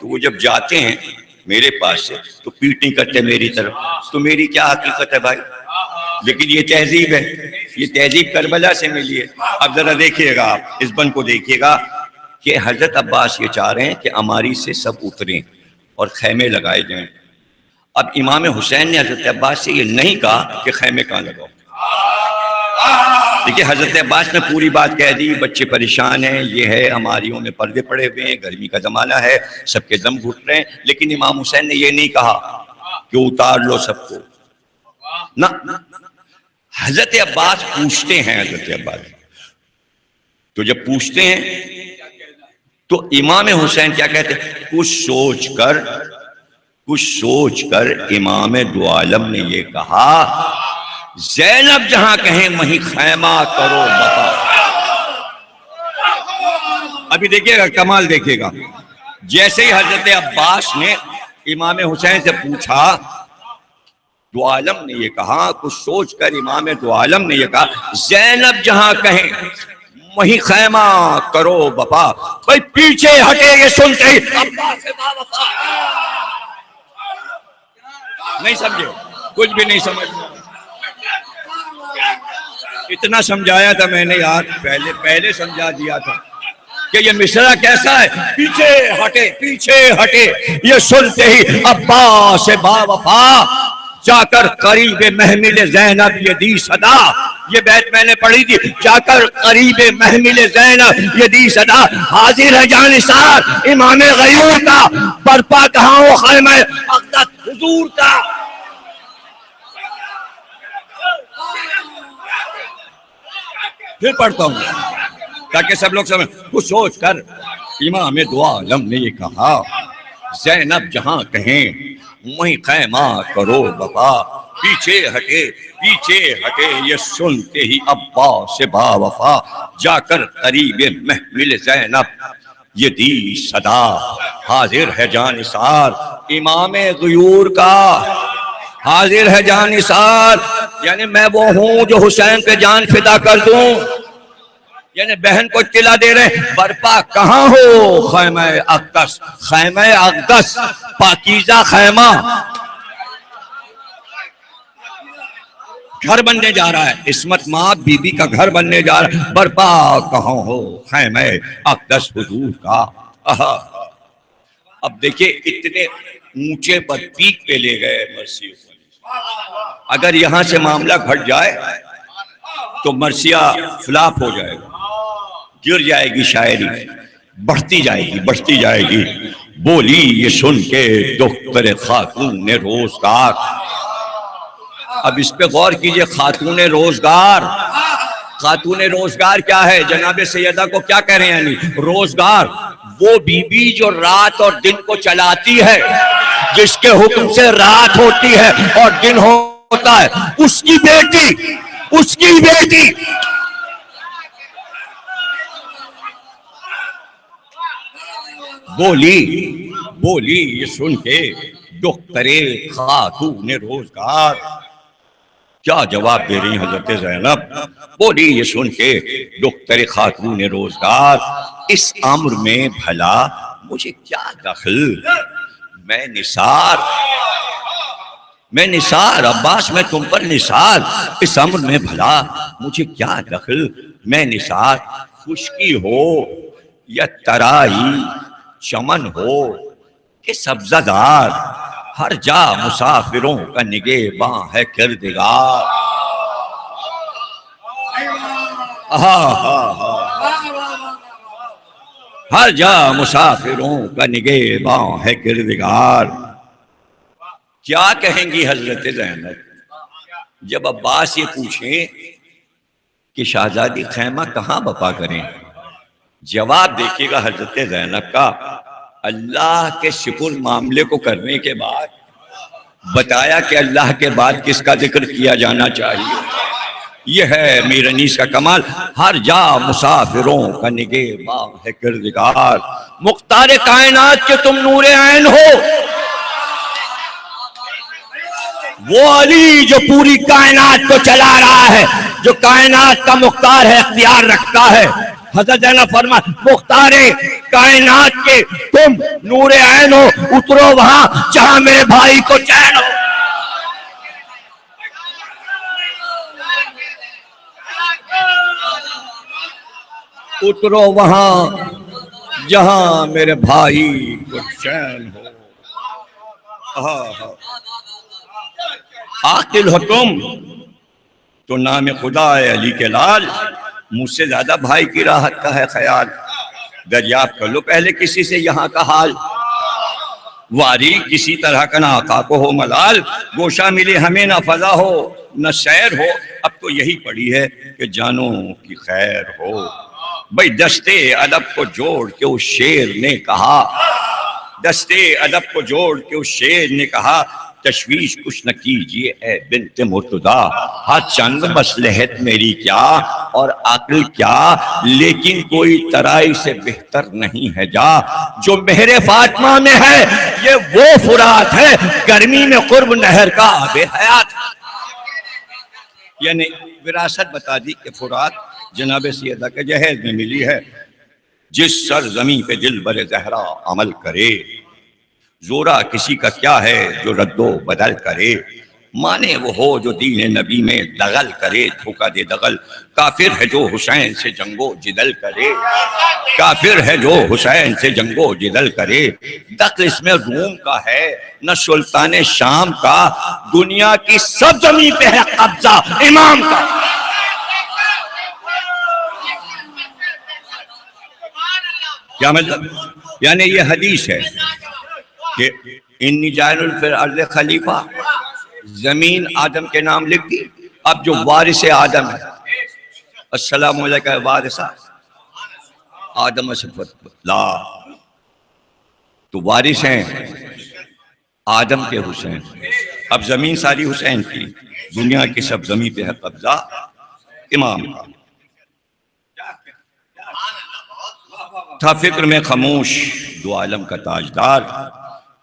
تو وہ جب جاتے ہیں میرے پاس سے تو پیٹ نہیں کرتے میری طرف، تو میری کیا حقیقت ہے بھائی؟ لیکن یہ تہذیب ہے، یہ تہذیب کربلا سے ملی ہے۔ اب ذرا دیکھیے گا آپ اس بند کو دیکھیے گا کہ حضرت عباس یہ چاہ رہے ہیں کہ اماری سے سب اتریں اور خیمے لگائے جائیں۔ اب امام حسین نے حضرت عباس سے یہ نہیں کہا کہ خیمے کہاں لگاؤ۔ دیکھیے حضرت عباس نے پوری بات کہہ دی، بچے پریشان ہیں، یہ ہے ہماریوں میں پردے پڑے ہوئے ہیں، گرمی کا زمانہ ہے، سب کے دم گھٹ رہے ہیں، لیکن امام حسین نے یہ نہیں کہا کہ اتار لو سب کو، نہ۔ حضرت عباس پوچھتے ہیں، حضرت عباس تو جب پوچھتے ہیں تو امام حسین کیا کہتے ہیں، کچھ سوچ کر امام دو عالم نے یہ کہا، زینب جہاں کہیں وہیں خیمہ کرو بپا۔ ابھی دیکھیے گا کمال دیکھیے گا، جیسے ہی حضرت عباس نے امام حسین سے پوچھا، دو عالم نے یہ کہا، کچھ سوچ کر امام دو عالم نے یہ کہا، زینب جہاں کہیں وہیں خیمہ کرو بپا۔ بھائی پیچھے ہٹے یہ سنتے ہی عباس با وفا۔ نہیں سمجھے، کچھ بھی نہیں سمجھ، اتنا سمجھایا تھا میں نے یار، پہلے سمجھا دیا تھا کہ یہ مصرع کیسا ہے، پیچھے ہٹے یہ سنتے ہی عباس با وفا، جا کر قریب محمل زینب یہ دی صدا۔ یہ بیت میں نے پڑھی تھی، جا کر قریب محمل زینب یہ دی صدا، حاضر ہے جانثار امام غیور کا، برپا کہاں وہ خیمہ اقدس حضور کا۔ پھر پڑھتا ہوں تاکہ سب لوگ سمجھ، کچھ سوچ کر امام دو عالم نے یہ کہا، زینب جہاں کہیں وہیں خیمہ کرو بپا، پیچھے ہٹے یہ سنتے ہی عباس با وفا، جا کر قریب محمل زینب یہ دی صدا، حاضر ہے جانثار امام غیور کا، حاضر ہے جانثار، یعنی میں وہ ہوں جو حسین پہ جان فدا کر دوں، یعنی بہن کو اطلاع دے رہے برپا کہاں ہو، خیمہ اقدس، خیمہ اقدس پاکیزہ خیمہ گھر بننے جا رہا ہے، عصمت ماں بی بی کا گھر بننے جا رہا ہے، برپا کہاں ہو خیمہ اقدس حضور کا۔ اب دیکھیں اتنے اونچے پر پیک پہ لے گئے مرثیہ، اگر یہاں سے معاملہ گھٹ جائے تو مرثیہ فلاپ ہو جائے گا، گر جائے گی شاعری، بڑھتی جائے گی، بولی یہ سن کے دختر خاتون روزگار۔ اب اس پہ غور کیجئے، خاتون روزگار، خاتون روزگار کیا ہے؟ جناب سیدہ کو کیا کہہ رہے ہیں؟ یعنی روزگار وہ بی بی جو رات اور دن کو چلاتی ہے، جس کے حکم سے رات ہوتی ہے اور دن ہوتا ہے، اس کی بیٹی بولی یہ سن کے دختر خاتون روزگار۔ کیا جواب دے رہی ہیں حضرت زینب؟ بولی یہ سن کے دختر خاتون روزگار، اس امر میں بھلا مجھے کیا دخل، میں نثار عباس، میں تم پر نثار، اس امر میں بھلا مجھے کیا دخل، میں نثار، خشکی ہو یا ترائی چمن ہو کہ سبزہ دار، ہر جا مسافروں کا نگہباں ہے کردگار۔ ہر جا مسافروں کا نگہباں ہے کردگار۔ کیا کہیں گی حضرت زینب جب عباس یہ پوچھیں کہ شہزادی خیمہ کہاں بپا کریں؟ جواب دیکھیے گا حضرت زینب کا، اللہ کے سپرد معاملے کو کرنے کے بعد بتایا کہ اللہ کے بعد کس کا ذکر کیا جانا چاہیے۔ یہ ہے میر انیس کا کمال، ہر جا مسافروں کا نگہباں ہے کردگار، مختار کائنات کے تم نور عین ہو، وہ علی جو پوری کائنات کو چلا رہا ہے، جو کائنات کا مختار ہے، اختیار رکھتا ہے۔ حضرت زینب فرمائے مختار کائنات کے تم نور عین ہو، اترو وہاں جہاں میرے بھائی کو چین ہو۔ اترو وہاں جہاں میرے بھائی کو چین ہو۔ عاقل ہو تم تو نام خدا ہے علی کے لال، مجھ سے زیادہ بھائی کی راحت کا ہے خیال، دریافت کر لو پہلے کسی سے یہاں کا حال، واری کسی طرح کا نہ آقا کو ہو ملال، گوشہ ملے ہمیں نہ فضا ہو نہ شعر ہو، اب تو یہی پڑی ہے کہ جانوں کی خیر ہو۔ بھئی دستے ادب کو جوڑ کے اس شیر نے کہا، دستے ادب کو جوڑ کے اس شیر نے کہا، تشویش کچھ نہ کیجئے اے بنت مرتضیٰ، ہاں چند مصلحت میری کیا اور عقل کیا، لیکن کوئی ترائی سے بہتر نہیں ہے جا، جو مہر فاطمہ میں ہے یہ وہ فرات ہے، گرمی میں قرب نہر کا آب حیات۔ یعنی وراثت بتا دی کہ فرات جناب سیدہ کے جہیز میں ملی ہے، جس سرزمین پہ دل بر زہرا عمل کرے، زورا کسی کا کیا ہے جو رد و بدل کرے، مانے وہ ہو جو دین نبی میں دغل کرے، دھوکہ دے دغل، کافر ہے جو حسین سے جنگ و جدل کرے، کافر ہے جو حسین سے جنگ و جدل کرے، دخل اس میں روم کا ہے نہ سلطان شام کا، دنیا کی سب زمین پہ ہے قبضہ امام کا۔ کیا مطلب؟ یعنی یہ حدیث ہے کہ انی جاعل فی الارض خلیفہ، زمین آدم کے نام لکھ دی، اب جو وارث آدم ہے، السلام علیکم وارثہ آدم صفت لا، تو وارث ہیں آدم کے حسین، اب زمین ساری حسین کی، دنیا کی سب زمین پہ ہے قبضہ امام کا۔ تھا فکر میں خاموش دو عالم کا تاجدار،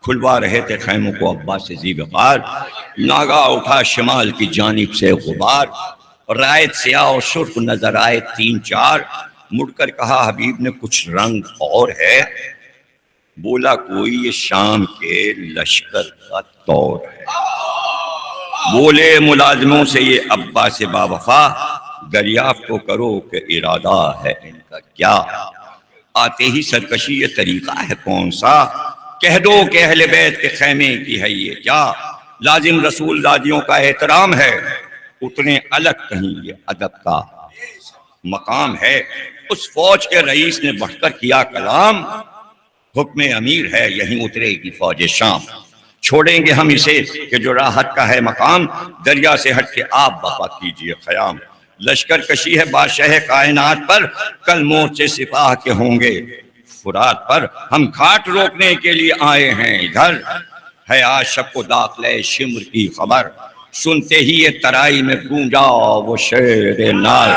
کھلوا رہے تھے خیموں کو عباس سے ذی وقار، ناگاہ اٹھا شمال کی جانب سے غبار، رائت سیاہ و سرخ نظر آئے تین چار، مڑ کر کہا حبیب نے کچھ رنگ اور ہے، بولا کوئی یہ شام کے لشکر کا طور ہے، بولے ملازموں سے یہ عباس با وفا، دریافت تو کرو کہ ارادہ ہے ان کا کیا، آتے ہی سرکشی یہ طریقہ ہے کون سا، کہہ دو کہ اہل بیت کے خیمے کی ہے یہ کیا، لازم رسول دادیوں کا احترام ہے، اتنے الگ کہیں یہ ادب کا مقام ہے، اس فوج کے رئیس نے بڑھ کر کیا کلام، حکم امیر ہے یہیں اترے گی فوج شام، چھوڑیں گے ہم اسے کہ جو راحت کا ہے مقام، دریا سے ہٹ کے آپ بپا کیجئے خیام، لشکر کشی ہے بادشاہ کائنات پر، کل مورچے سپاہ کے ہوں گے فرات پر، ہم گھاٹ روکنے کے لیے آئے ہیں ادھر، ہے آج شب کو داخلہ شمر کی خبر، سنتے ہی یہ ترائی میں گونجا وہ شیر نار،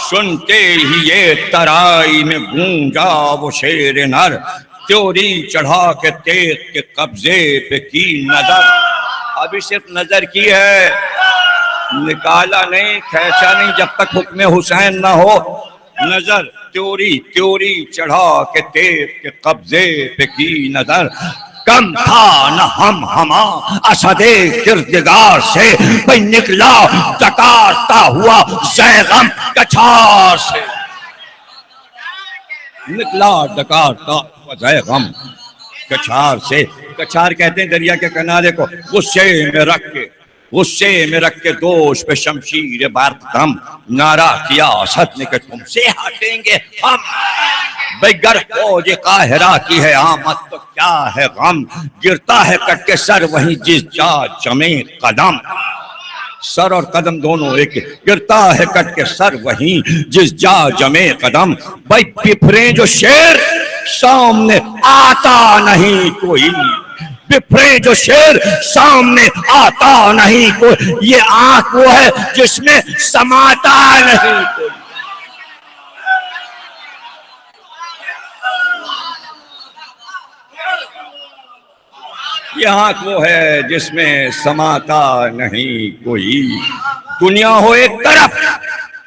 سنتے ہی یہ ترائی میں گونجا وہ شیر نر، تیوری چڑھا کے تیغ کے قبضے پہ کی نظر، ابھی صرف نظر کی ہے، نکالا نہیں کھینچا نہیں جب تک حکم حسین نہ ہو، نظر تیوری چڑھا کے تیغ کے قبضے پہ کی نظر، کم تھا نہ ہم ہما اسد کردگار سے، بھئی نکلا ڈکارتا ہوا زیغم کچھار سے، نکلا ڈکارتا ہوا زیغم کچھار سے، کچھار کہتے ہیں دریا کے کنارے کو، غصے میں رکھ کے دوش پہ شمشیر برق دم، نعرہ کیا اسد نے کہ تم سے ہٹیں گے ہم، بھئی گر فوج قاہرہ کی ہے آمد تو کیا ہے غم، گرتا ہے کٹ کے سر وہیں جس جا جمے قدم، سر اور قدم دونوں ایک، گرتا ہے کٹ کے سر وہیں جس جا جمے قدم، بھئی بپھریں جو شیر سامنے آتا نہیں کوئی، بپھریں جو شیر سامنے آتا نہیں کوئی، یہ آنکھ وہ ہے جس میں سماتا نہیں کوئی، یہ آنکھ وہ ہے جس میں سماتا نہیں کوئی، دنیا ہو ایک طرف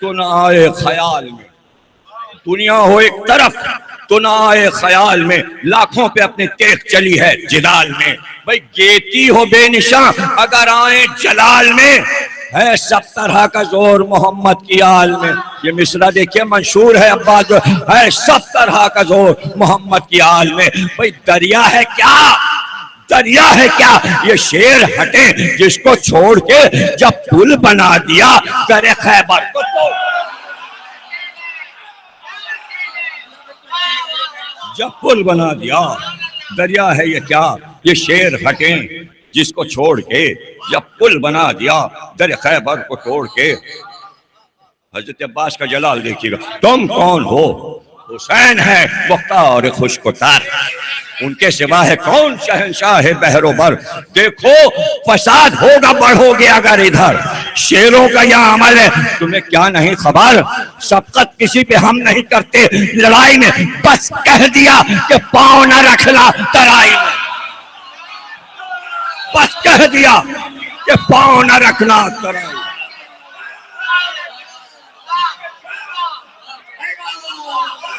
تو نہ آئے خیال میں، دنیا ہو ایک طرف تو نہ آئے خیال میں، لاکھوں پہ اپنی تیغ چلی ہے جدال میں، بھئی گیتی ہو بے نشان اگر آئیں جلال میں، ہے سب طرح کا زور محمد کی آل میں، یہ مصرع دیکھئے منشور ہے عباس جو ہے سب طرح کا زور محمد کی آل میں، بھئی دریا ہے کیا، دریا ہے کیا یہ شیر ہٹے جس کو چھوڑ کے جب پل بنا دیا در خیبر کو توڑ، جب پل بنا دیا دریا ہے یہ کیا یہ شیر ہٹیں جس کو چھوڑ کے جب پل بنا دیا در خیبر کو توڑ کے، حضرت عباس کا جلال دیکھیے گا، تم کون ہو، حسین ہے مختار خوشک و تر، ان کے سوا ہے کون شہنشاہ بحر و بر، دیکھو فساد ہوگا بڑھو گے اگر ادھر، شیروں کا یہ عمل ہے تمہیں کیا نہیں خبر، سبقت کسی پہ ہم نہیں کرتے لڑائی میں، بس کہہ دیا کہ پاؤں نہ رکھنا ترائی میں، بس کہہ دیا کہ پاؤں نہ رکھنا ترائی میں،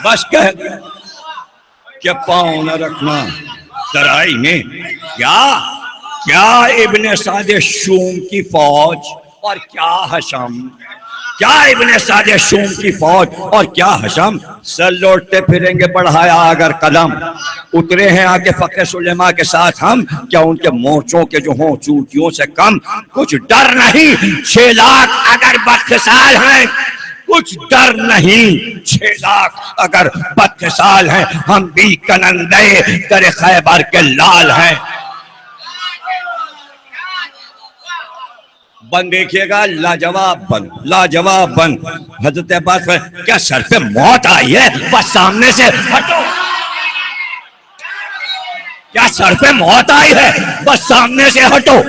بس کہہ دیا کہ پاؤں نہ رکھنا ترائی میں، کیا ابن سعد شوم کی فوج اور کیا حشم، کیا ابن سعد شوم کی فوج اور کیا حشم، سر لوٹتے پھریں گے بڑھایا اگر قدم، اترے ہیں آ کے فقہ سلیمہ کے ساتھ ہم، کیا ان کے مورچوں کے جو ہوں چوٹیوں سے کم، کچھ ڈر نہیں 6 لاکھ اگر بدخصال ہیں، کچھ ڈر نہیں 6 لاکھ اگر بدخصال ہیں، ہم بھی کنندے در خیبر کے لال ہیں، بن دیکھئے گا لاجواب بن، حضرت عباس کیا سر پہ موت آئی ہے بس سامنے سے ہٹو، کیا سر پہ موت آئی ہے؟ بس سامنے سے ہٹو.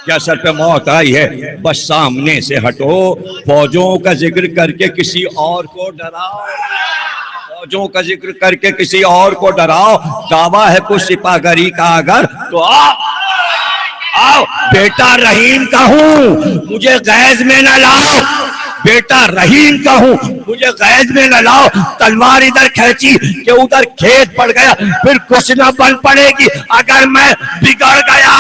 کیا سر پہ موت آئی ہے؟ بس سامنے سے ہٹو. فوجوں کا ذکر کر کے کسی اور کو ڈراؤ. فوجوں کا ذکر کر کے کسی اور کو ڈراؤ. دعویٰ ہے کچھ سپاہ گری کا اگر تو آؤ. بیٹا رحیم کا ہوں, مجھے غیظ میں نہ لاؤ. بیٹا رحیم کا ہوں, مجھے غیظ میں نہ لاؤ. تلوار ادھر کھینچی کہ ادھر کھیت پڑ گیا, پھر کچھ نہ بن پڑے گی اگر میں بگڑ گیا.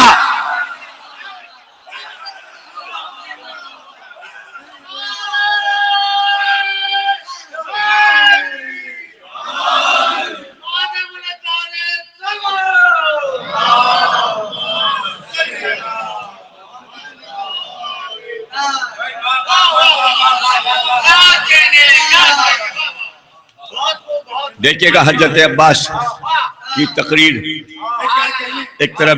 دیکھیے گا حضرت عباس کی تقریر, ایک طرف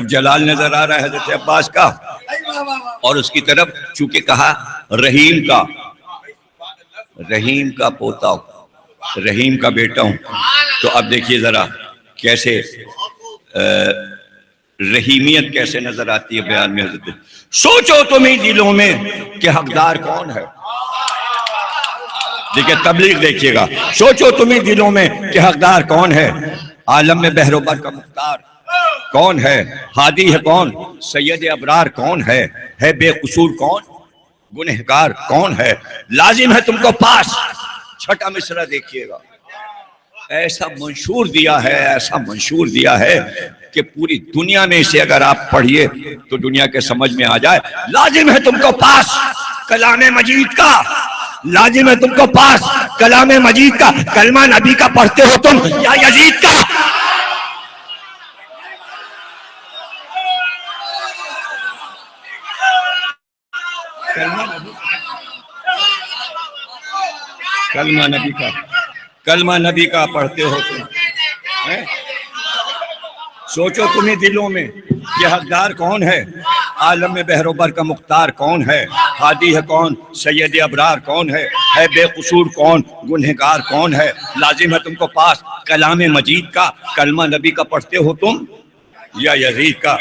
جلال نظر آ رہا ہے حضرت عباس کا, اور اس کی طرف چونکہ کہا رحیم کا پوتا ہوں, رحیم کا بیٹا ہوں. تو اب دیکھیے ذرا کیسے رحیمیت کیسے نظر آتی ہے بیان میں حضرت. سوچو تمہیں دلوں میں کہ حقدار کون ہے. دیکھیں تبلیغ دیکھیے گا. سوچو تمہیں دلوں میں کہ حقدار کون ہے. عالم میں بحر و بر کا مختار کون ہے. ہادی ہے کون, سید ابرار کون ہے بے قصور کون, گنہگار کون ہے. لازم ہے تم کو پاس. چھٹا مصرع دیکھیے گا, ایسا منشور دیا ہے کہ پوری دنیا میں اسے اگر آپ پڑھیے تو دنیا کے سمجھ میں آ جائے. لازم ہے تم کو پاس کلام مجید کا, لازم ہے تم کو پاس کلام مجید کا. کلمہ نبی کا پڑھتے ہو تم یا یزید کا؟ کلمہ نبی کا پڑھتے ہو تم. سوچو تمہیں دلوں میں کہ حقدار کون ہے. عالم میں بحر و بر کا مختار کون ہے. ہادی ہے کون, سید ابرار کون ہے بے قصور کون, گنہگار کون ہے. لازم ہے تم کو پاس کلام مجید کا. کلمہ نبی کا پڑھتے ہو تم یا یزید کا؟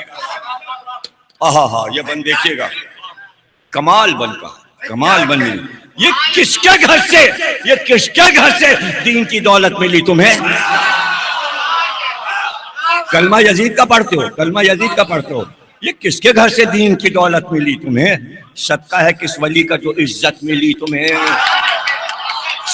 یہ بن دیکھیے گا, کمال بن گئی. یہ کس کے گھر سے دین کی دولت ملی تمہیں؟ کلمہ یزید کا پڑھتے ہو. یہ کس کے گھر سے دین کی دولت ملی تمہیں؟ صدقہ ہے کس ولی کا جو عزت ملی تمہیں.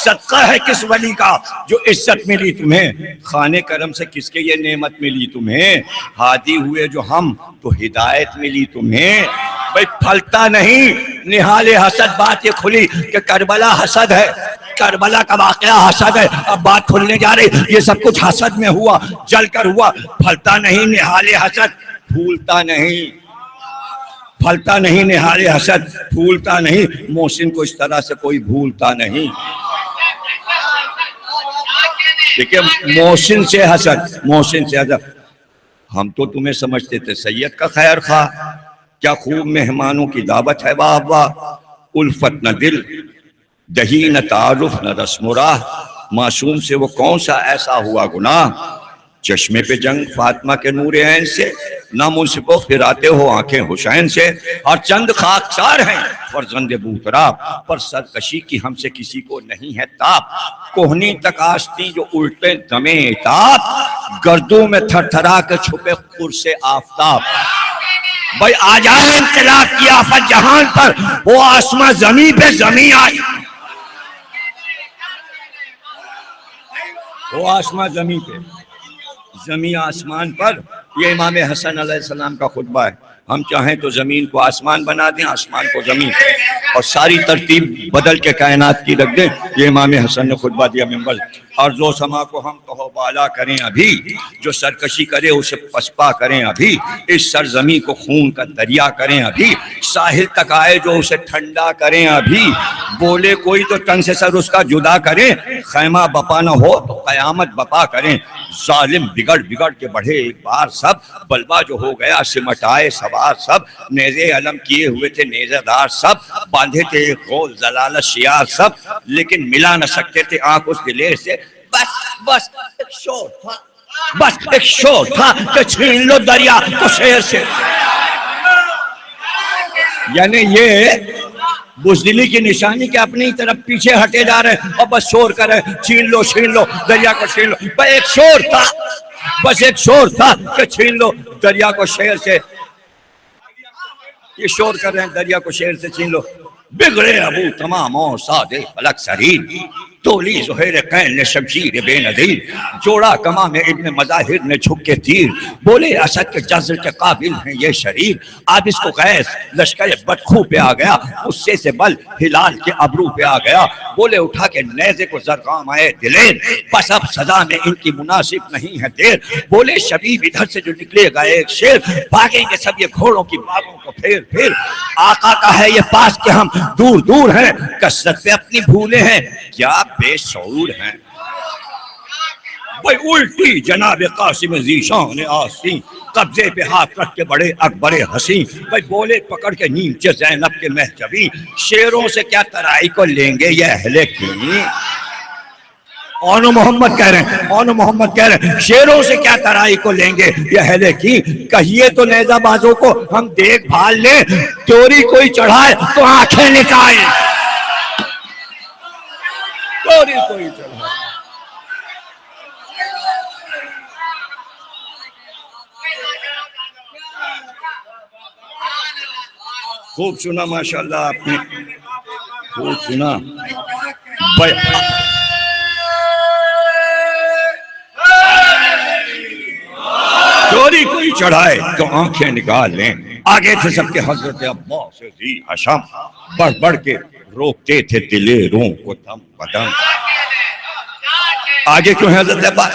صدقہ ہے کس ولی کا جو عزت ملی تمہیں. خانے کرم سے کس کے یہ نعمت ملی تمہیں. ہادی ہوئے جو ہم تو ہدایت ملی تمہیں. بھئی پھلتا نہیں نہال حسد. بات یہ کھلی کہ کربلا حسد ہے, کربلا کا واقعہ حسد ہے. اب بات کھلنے جا رہی, یہ سب کچھ حسد میں ہوا, جل کر ہوا. پھلتا نہیں نہال حسد, پھولتا نہیں نہال حسد, پھولتا نہیں. محسن کو اس طرح سے کوئی بھولتا نہیں. دیکھیں محسن سے حسد. ہم تو تمہیں سمجھتے تھے سید کا خیر خواہ. کیا خوب مہمانوں کی دعوت ہے, واہ واہ. الفت نہ دل دہی نہ تعارف نہ رسم و راہ. معصوم سے وہ کون سا ایسا ہوا گناہ. چشمے پہ جنگ فاطمہ کے نور عین سے, نہ منصف و پھراتے ہو آنکھیں حسین سے. اور چند خاکسار ہیں فرزند بوترا, پر سرکشی کی ہم سے کسی کو نہیں ہے تاب. کوہنی تک آستی جو الٹے دمے تاب, گردوں میں تھر تھرا کے چھپے قرص آفتاب. بھائی آ جائے انقلاب کی آفت جہان پر, وہ آسمان زمین پہ زمین آئی. وہ آسمان زمین پہ زمین آسمان پر. یہ امام حسن علیہ السلام کا خطبہ ہے. ہم چاہیں تو زمین کو آسمان بنا دیں, آسمان کو زمین, اور ساری ترتیب بدل کے کائنات کی رکھ دیں. یہ امام حسن نے خطبہ دیا منبر. عرض و سما کو ہم کہو بالا کریں ابھی، جو سرکشی کرے اسے پسپا کریں ابھی، اس سرزمین کو خون کا دریا کریں ابھی، ساحل تک آئے جو اسے ٹھنڈا کریں ابھی، بولے کوئی تو تن سے سر اس کا جدا کریں، خیمہ بپا نہ ہو تو قیامت بپا کریں، ظالم بگڑ بگڑ کے بڑھے ایک بار سب، بلوا جو ہو گیا سمٹائے سوار سب، نیزے علم کیے ہوئے تھے نیزہ دار سب، باندھے تھے ایک غول زلالت شیار سب، لیکن ملا نہ سکتے تھے آنکھ اس دلیر سے، بس ایک شور تھا، بس ایک شور تھا کہ چھین لو دریا کو شیر سے۔ یعنی یہ بزدلی کی نشانی کہ اپنی طرف پیچھے ہٹے جا رہے ہیں اور بس شور کر رہے ہیں، چھین لو دریا کو چھین لو، بس ایک شور تھا، بس ایک شور تھا کہ چھین لو دریا کو شیر سے۔ یہ شور کر رہے ہیں دریا کو شیر سے چھین لو، بگڑے ابو تمام اور سادے فلک سریر، تولی زہیر قین نے شمشیر بے نظیر، جوڑا کما میں ابن مظاہر نے جھک کے تیر، بولے اسد کے جزر کے قابل ہیں یہ شریر، اب اس کو غیث لشکر بدخو پہ آ گیا، غصے سے بل ہلال کے ابرو پہ آ گیا، بولے اٹھا کے نیزے کو زرقام آئے دلیر، بس اب سزا میں ان کی مناسب نہیں ہے دیر، بولے شبیب ادھر سے جو نکلے گا ایک شیر، بھاگیں گے سب یہ گھوڑوں کی باغوں کو پھیر پھیر، آقا کا ہے یہ پاس کہ ہم دور دور ہیں، کثرت پہ اپنی بھولے ہیں کیا بے شعور ہیں، بھئی الٹی جناب قاسم ذیشان آستین، قبضے پہ ہاتھ رکھ کے بڑے اکبر حسین، بھئی بولے پکڑ کے نیچے زینب کے محجبی، شیروں سے کیا ترائی کو لیں گے یہ اہل کی، اونو محمد کہہ رہے ہیں شیروں سے کیا ترائی کو لیں گے یہ اہل کی، کہیے تو نیزہ بازوں کو ہم دیکھ بھال لیں، چوری کوئی چڑھائے تو آنکھیں نکائیں، چوری کوئی چڑھائے۔ خوب سنا ماشاءاللہ آپ نے، خوب سنا، چوری کوئی چڑھائے تو آنکھیں نکال لیں، آگے تھے سب کے حضرت عباس ذی حشم، بڑھ بڑھ کے روکتے تھے دلیروں کو دم بدم، آگے کیوں ہے حضرت عباس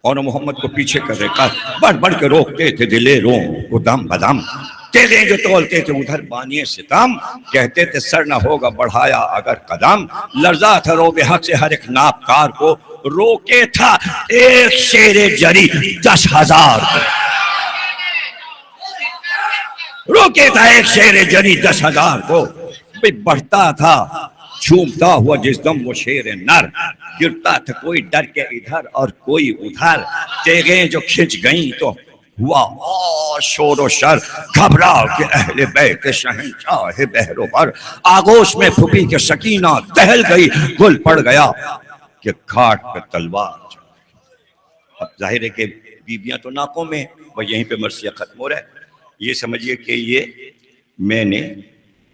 اور محمد کو پیچھے کر رہے، بڑھ بڑھ کے روکتے تھے دلیروں کو دم بدم، تیزیں جو تولتے تھے ادھر بانی ستم، کہتے تھے سر نہ ہوگا بڑھایا اگر قدم، لرزا تھا روب حق سے ہر ایک ناپکار کو، روکے تھا ایک شیر جری 10,000 کو، روکے تھا ایک شیر جری 10,000 کو، بڑھتا تھا جھومتا ہوا جس دم وہ شیر نر، گرتا تھا کوئی ڈر کے ادھر اور کوئی ادھر، تیغیں جو کھنچ گئیں تو ہوا شور و شر، گھبرا کے اہل بیت شہنشاہ بحر و بر، آغوش میں پھپی کے سکینہ دہل گئی، گل پڑ گیا کہ گھاٹ پہ تلوار چل گئی۔ اب ظاہر ہے کہ بیبیاں تو ناکوں میں، وہ یہیں پہ مرثیہ ختم ہو رہا ہے۔ یہ سمجھئے کہ یہ میں نے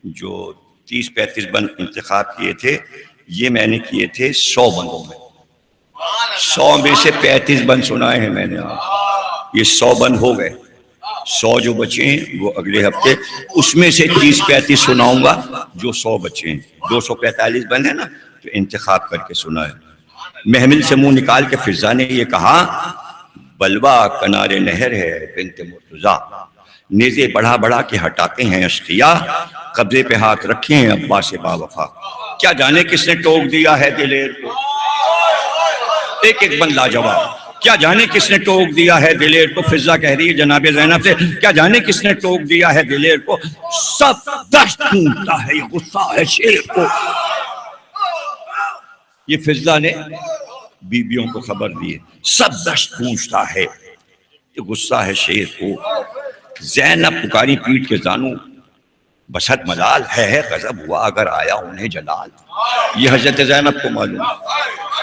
جو 30-35 بند انتخاب کیے تھے، یہ میں نے کیے تھے 100 بندوں میں، 100 میں سے 35 بند سنائے ہیں میں نے، یہ 100 بند ہو گئے، 100 جو بچے ہیں وہ اگلے ہفتے اس میں سے 30-35 سناؤں گا جو 100 بچے ہیں، 245 بند ہیں نا، تو انتخاب کر کے سنائے۔ محمل سے منہ نکال کے فضا نے یہ کہا، بلوا کنارے نہر ہے بنت مرتضیٰ، نیزے بڑھا بڑھا کے ہٹاتے ہیں اشقیاء، قبضے پہ ہاتھ رکھے ہیں عباس با وفا، کیا جانے کس نے ٹوک دیا ہے دلیر کو، ایک ایک بند لاجواب، کیا جانے کس نے ٹوک دیا ہے دلیر کو، فضا کہہ رہی ہے جناب زینب سے، کیا جانے کس نے ٹوک دیا ہے دلیر کو، سب دشت ڈھونڈتا ہے یہ غصہ ہے شیر کو۔ یہ فضا نے بیبیوں کو خبر دی ہے، سب دشت پوچھتا ہے یہ غصہ ہے شیر کو۔ زینب پکاری پیٹ کے زانو، بسط ملال ہے غضب ہوا اگر آیا انہیں جلال، یہ حضرت زینب کو معلوم۔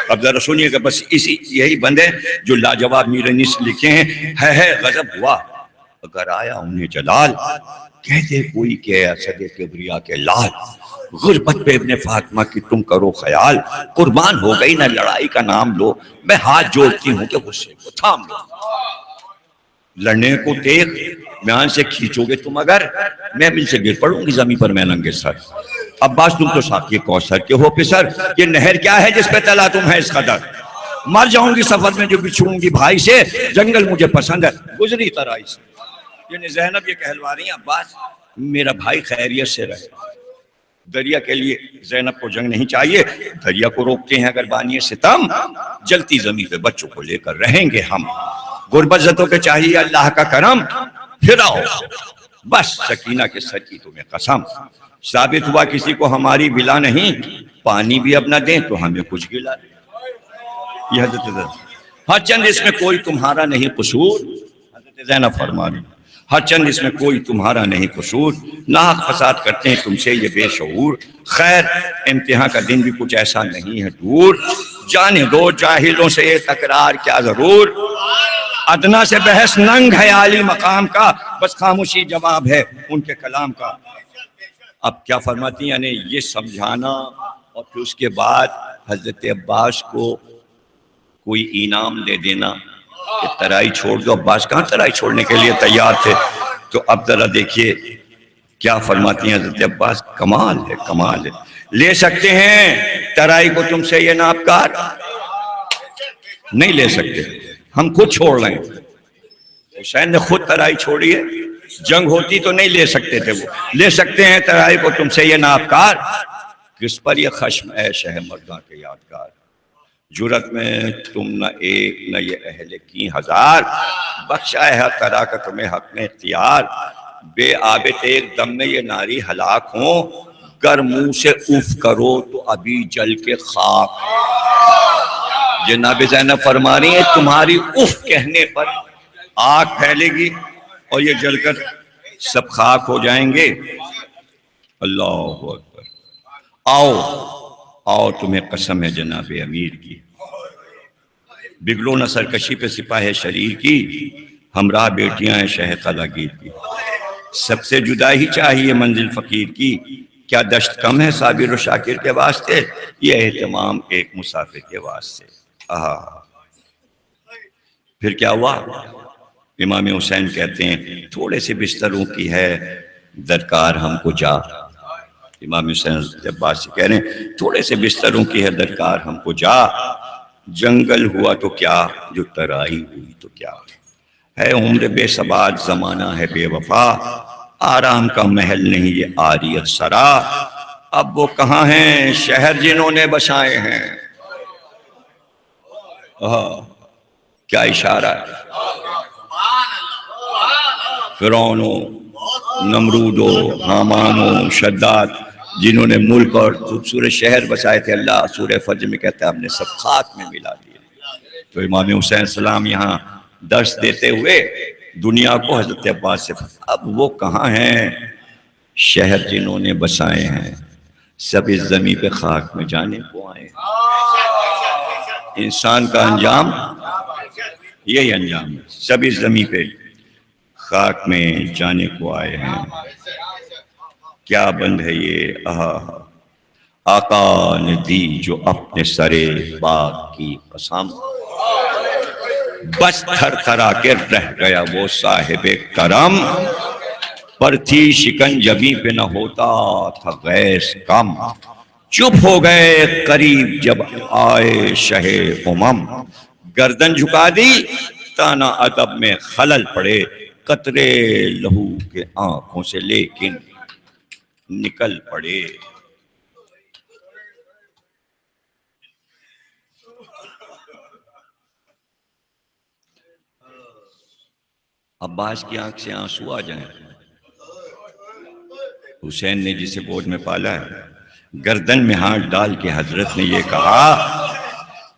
اب ذرا سنیے کہ بس یہی بند ہے جو لاجواب میرنیس لکھے ہیں، ہے غضب ہوا اگر آیا انہیں جلال، کہتے کوئی کہ اسد کبریا کے لال، غربت پہ ابن فاطمہ کی تم کرو خیال، قربان ہو گئی نہ لڑائی کا نام لو، میں ہاتھ جوڑتی ہوں کہ غصے کو تھام لو، لڑنے کو تیغ میان سے کھینچو گے تم اگر، میں مل سے گر پڑوں گی زمین پر میں ننگے سر۔ عباس تم تو ساقی کوثر کے ہو پسر، یہ نہر کیا ہے جس پہ تلا تم ہے اس قدر، مر جاؤں گی سفر میں جو بچھوں گی بھائی سے، جنگل مجھے پسند ہے گزری ترائی سے۔ یعنی زینب یہ کہلوا رہی ہیں عباس میرا بھائی خیریت سے رہے۔ دریا کے لیے زینب کو جنگ نہیں چاہیے، دریا کو روکتے ہیں اگر بانی ستم، جلتی زمین پہ بچوں کو لے کر رہیں گے ہم، غربت زدوں پہ چاہیے اللہ کا کرم، پھر آؤ بس سکینہ کے سچ کی تمہیں قسم، ثابت ہوا کسی کو ہماری بلا نہیں، پانی بھی اب نہ دیں تو ہمیں کچھ گلا دیں۔ یہ حضرت ہر چند اس میں کوئی تمہارا نہیں قصور، حضرت زینب فرما رہی ہر چند اس میں کوئی تمہارا نہیں قصور، ناحق فساد کرتے ہیں تم سے یہ بے شعور، خیر امتحان کا دن بھی کچھ ایسا نہیں ہے دور، جانے دو جاہلوں سے یہ تکرار کیا ضرور، ادنا سے بحث ننگ ہے عالی مقام کا، بس خاموشی جواب ہے ان کے کلام کا۔ اب کیا فرماتی ہیں یعنی یہ سمجھانا، اور پھر اس کے بعد حضرت عباس کو کوئی انعام دے دینا کہ ترائی چھوڑ دو۔ عباس کہاں ترائی چھوڑنے کے لیے تیار تھے، تو اب ذرا دیکھیے کیا فرماتی ہیں حضرت عباس، کمال ہے کمال ہے، لے سکتے ہیں ترائی کو تم سے یہ نابکار، نہیں لے سکتے ہم خود چھوڑ رہے ہیں۔ حسین نے خود ترائی چھوڑی ہے، جنگ ہوتی تو نہیں لے سکتے تھے، وہ لے سکتے ہیں ترائی کو تم سے یہ نابکار، کس پر یہ خشم ہے شہ مرداں کے یادگار، جرت میں تم نہ ایک نہ یہ اہل کی ہزار، بخشا ہے ہر طرح کا تمہیں حق میں اختیار، بے عابد ایک دم میں یہ ناری ہلاک ہوں، گر منہ سے اف کرو تو ابھی جل کے خاک۔ جناب زینب فرما رہی ہیں تمہاری اف کہنے پر آگ پھیلے گی اور یہ جل کر سب خاک ہو جائیں گے۔ اللہ اکبر، آؤ آؤ تمہیں قسم ہے جناب امیر کی، بگلو نہ سرکشی پہ سپاہ شریر کی، ہمراہ بیٹیاں ہیں شہ قلاگیر کی، سب سے جدا ہی چاہیے منزل فقیر کی، کیا دشت کم ہے صابر و شاکر کے واسطے، یہ اہتمام ایک مسافر کے واسطے۔ پھر کیا ہوا، امام حسین کہتے ہیں تھوڑے سے بستروں کی ہے درکار ہم کو جا، امام حسین عباس سے کہہ رہے ہیں تھوڑے سے بستروں کی ہے درکار ہم کو جا، جنگل ہوا تو کیا جو ترائی ہوئی تو کیا، ہے عمر بے ثبات زمانہ ہے بے وفا، آرام کا محل نہیں یہ عاریت سرا، اب وہ کہاں ہیں شہر جنہوں نے بسائے ہیں۔ کیا اشارہ ہے، فرعون و نمرود و حامان و شداد جنہوں نے ملک اور خوبصورت شہر بسائے تھے، اللہ سورہ فجر میں کہتا ہے ہم نے سب خاک میں ملا دیے۔ تو امام حسین السلام یہاں درس دیتے ہوئے دنیا کو حضرت عباس سے اب وہ کہاں ہیں شہر جنہوں نے بسائے ہیں، سب اس زمین پہ خاک میں جانے کو آئے ہیں۔ انسان کا انجام یہی انجام ہے، سب اس زمین پہ خاک میں جانے کو آئے ہیں۔ کیا بند ہے یہ آقا نے دی جو اپنے سرے باغ کی قسم، بس تھر تھرا کے رہ گیا وہ صاحب کرم، پر تھی شکن جبیں پہ نہ ہوتا تھا غیث کم، چپ ہو گئے قریب جب آئے شہ امم، گردن جھکا دی تانا ادب میں خلل پڑے، قطرے لہو کے آنکھوں سے لیکن نکل پڑے۔ عباس کی آنکھ سے آنسو آ جائیں، حسین نے جسے گود میں پالا ہے، گردن میں ہاتھ ڈال کے حضرت نے یہ کہا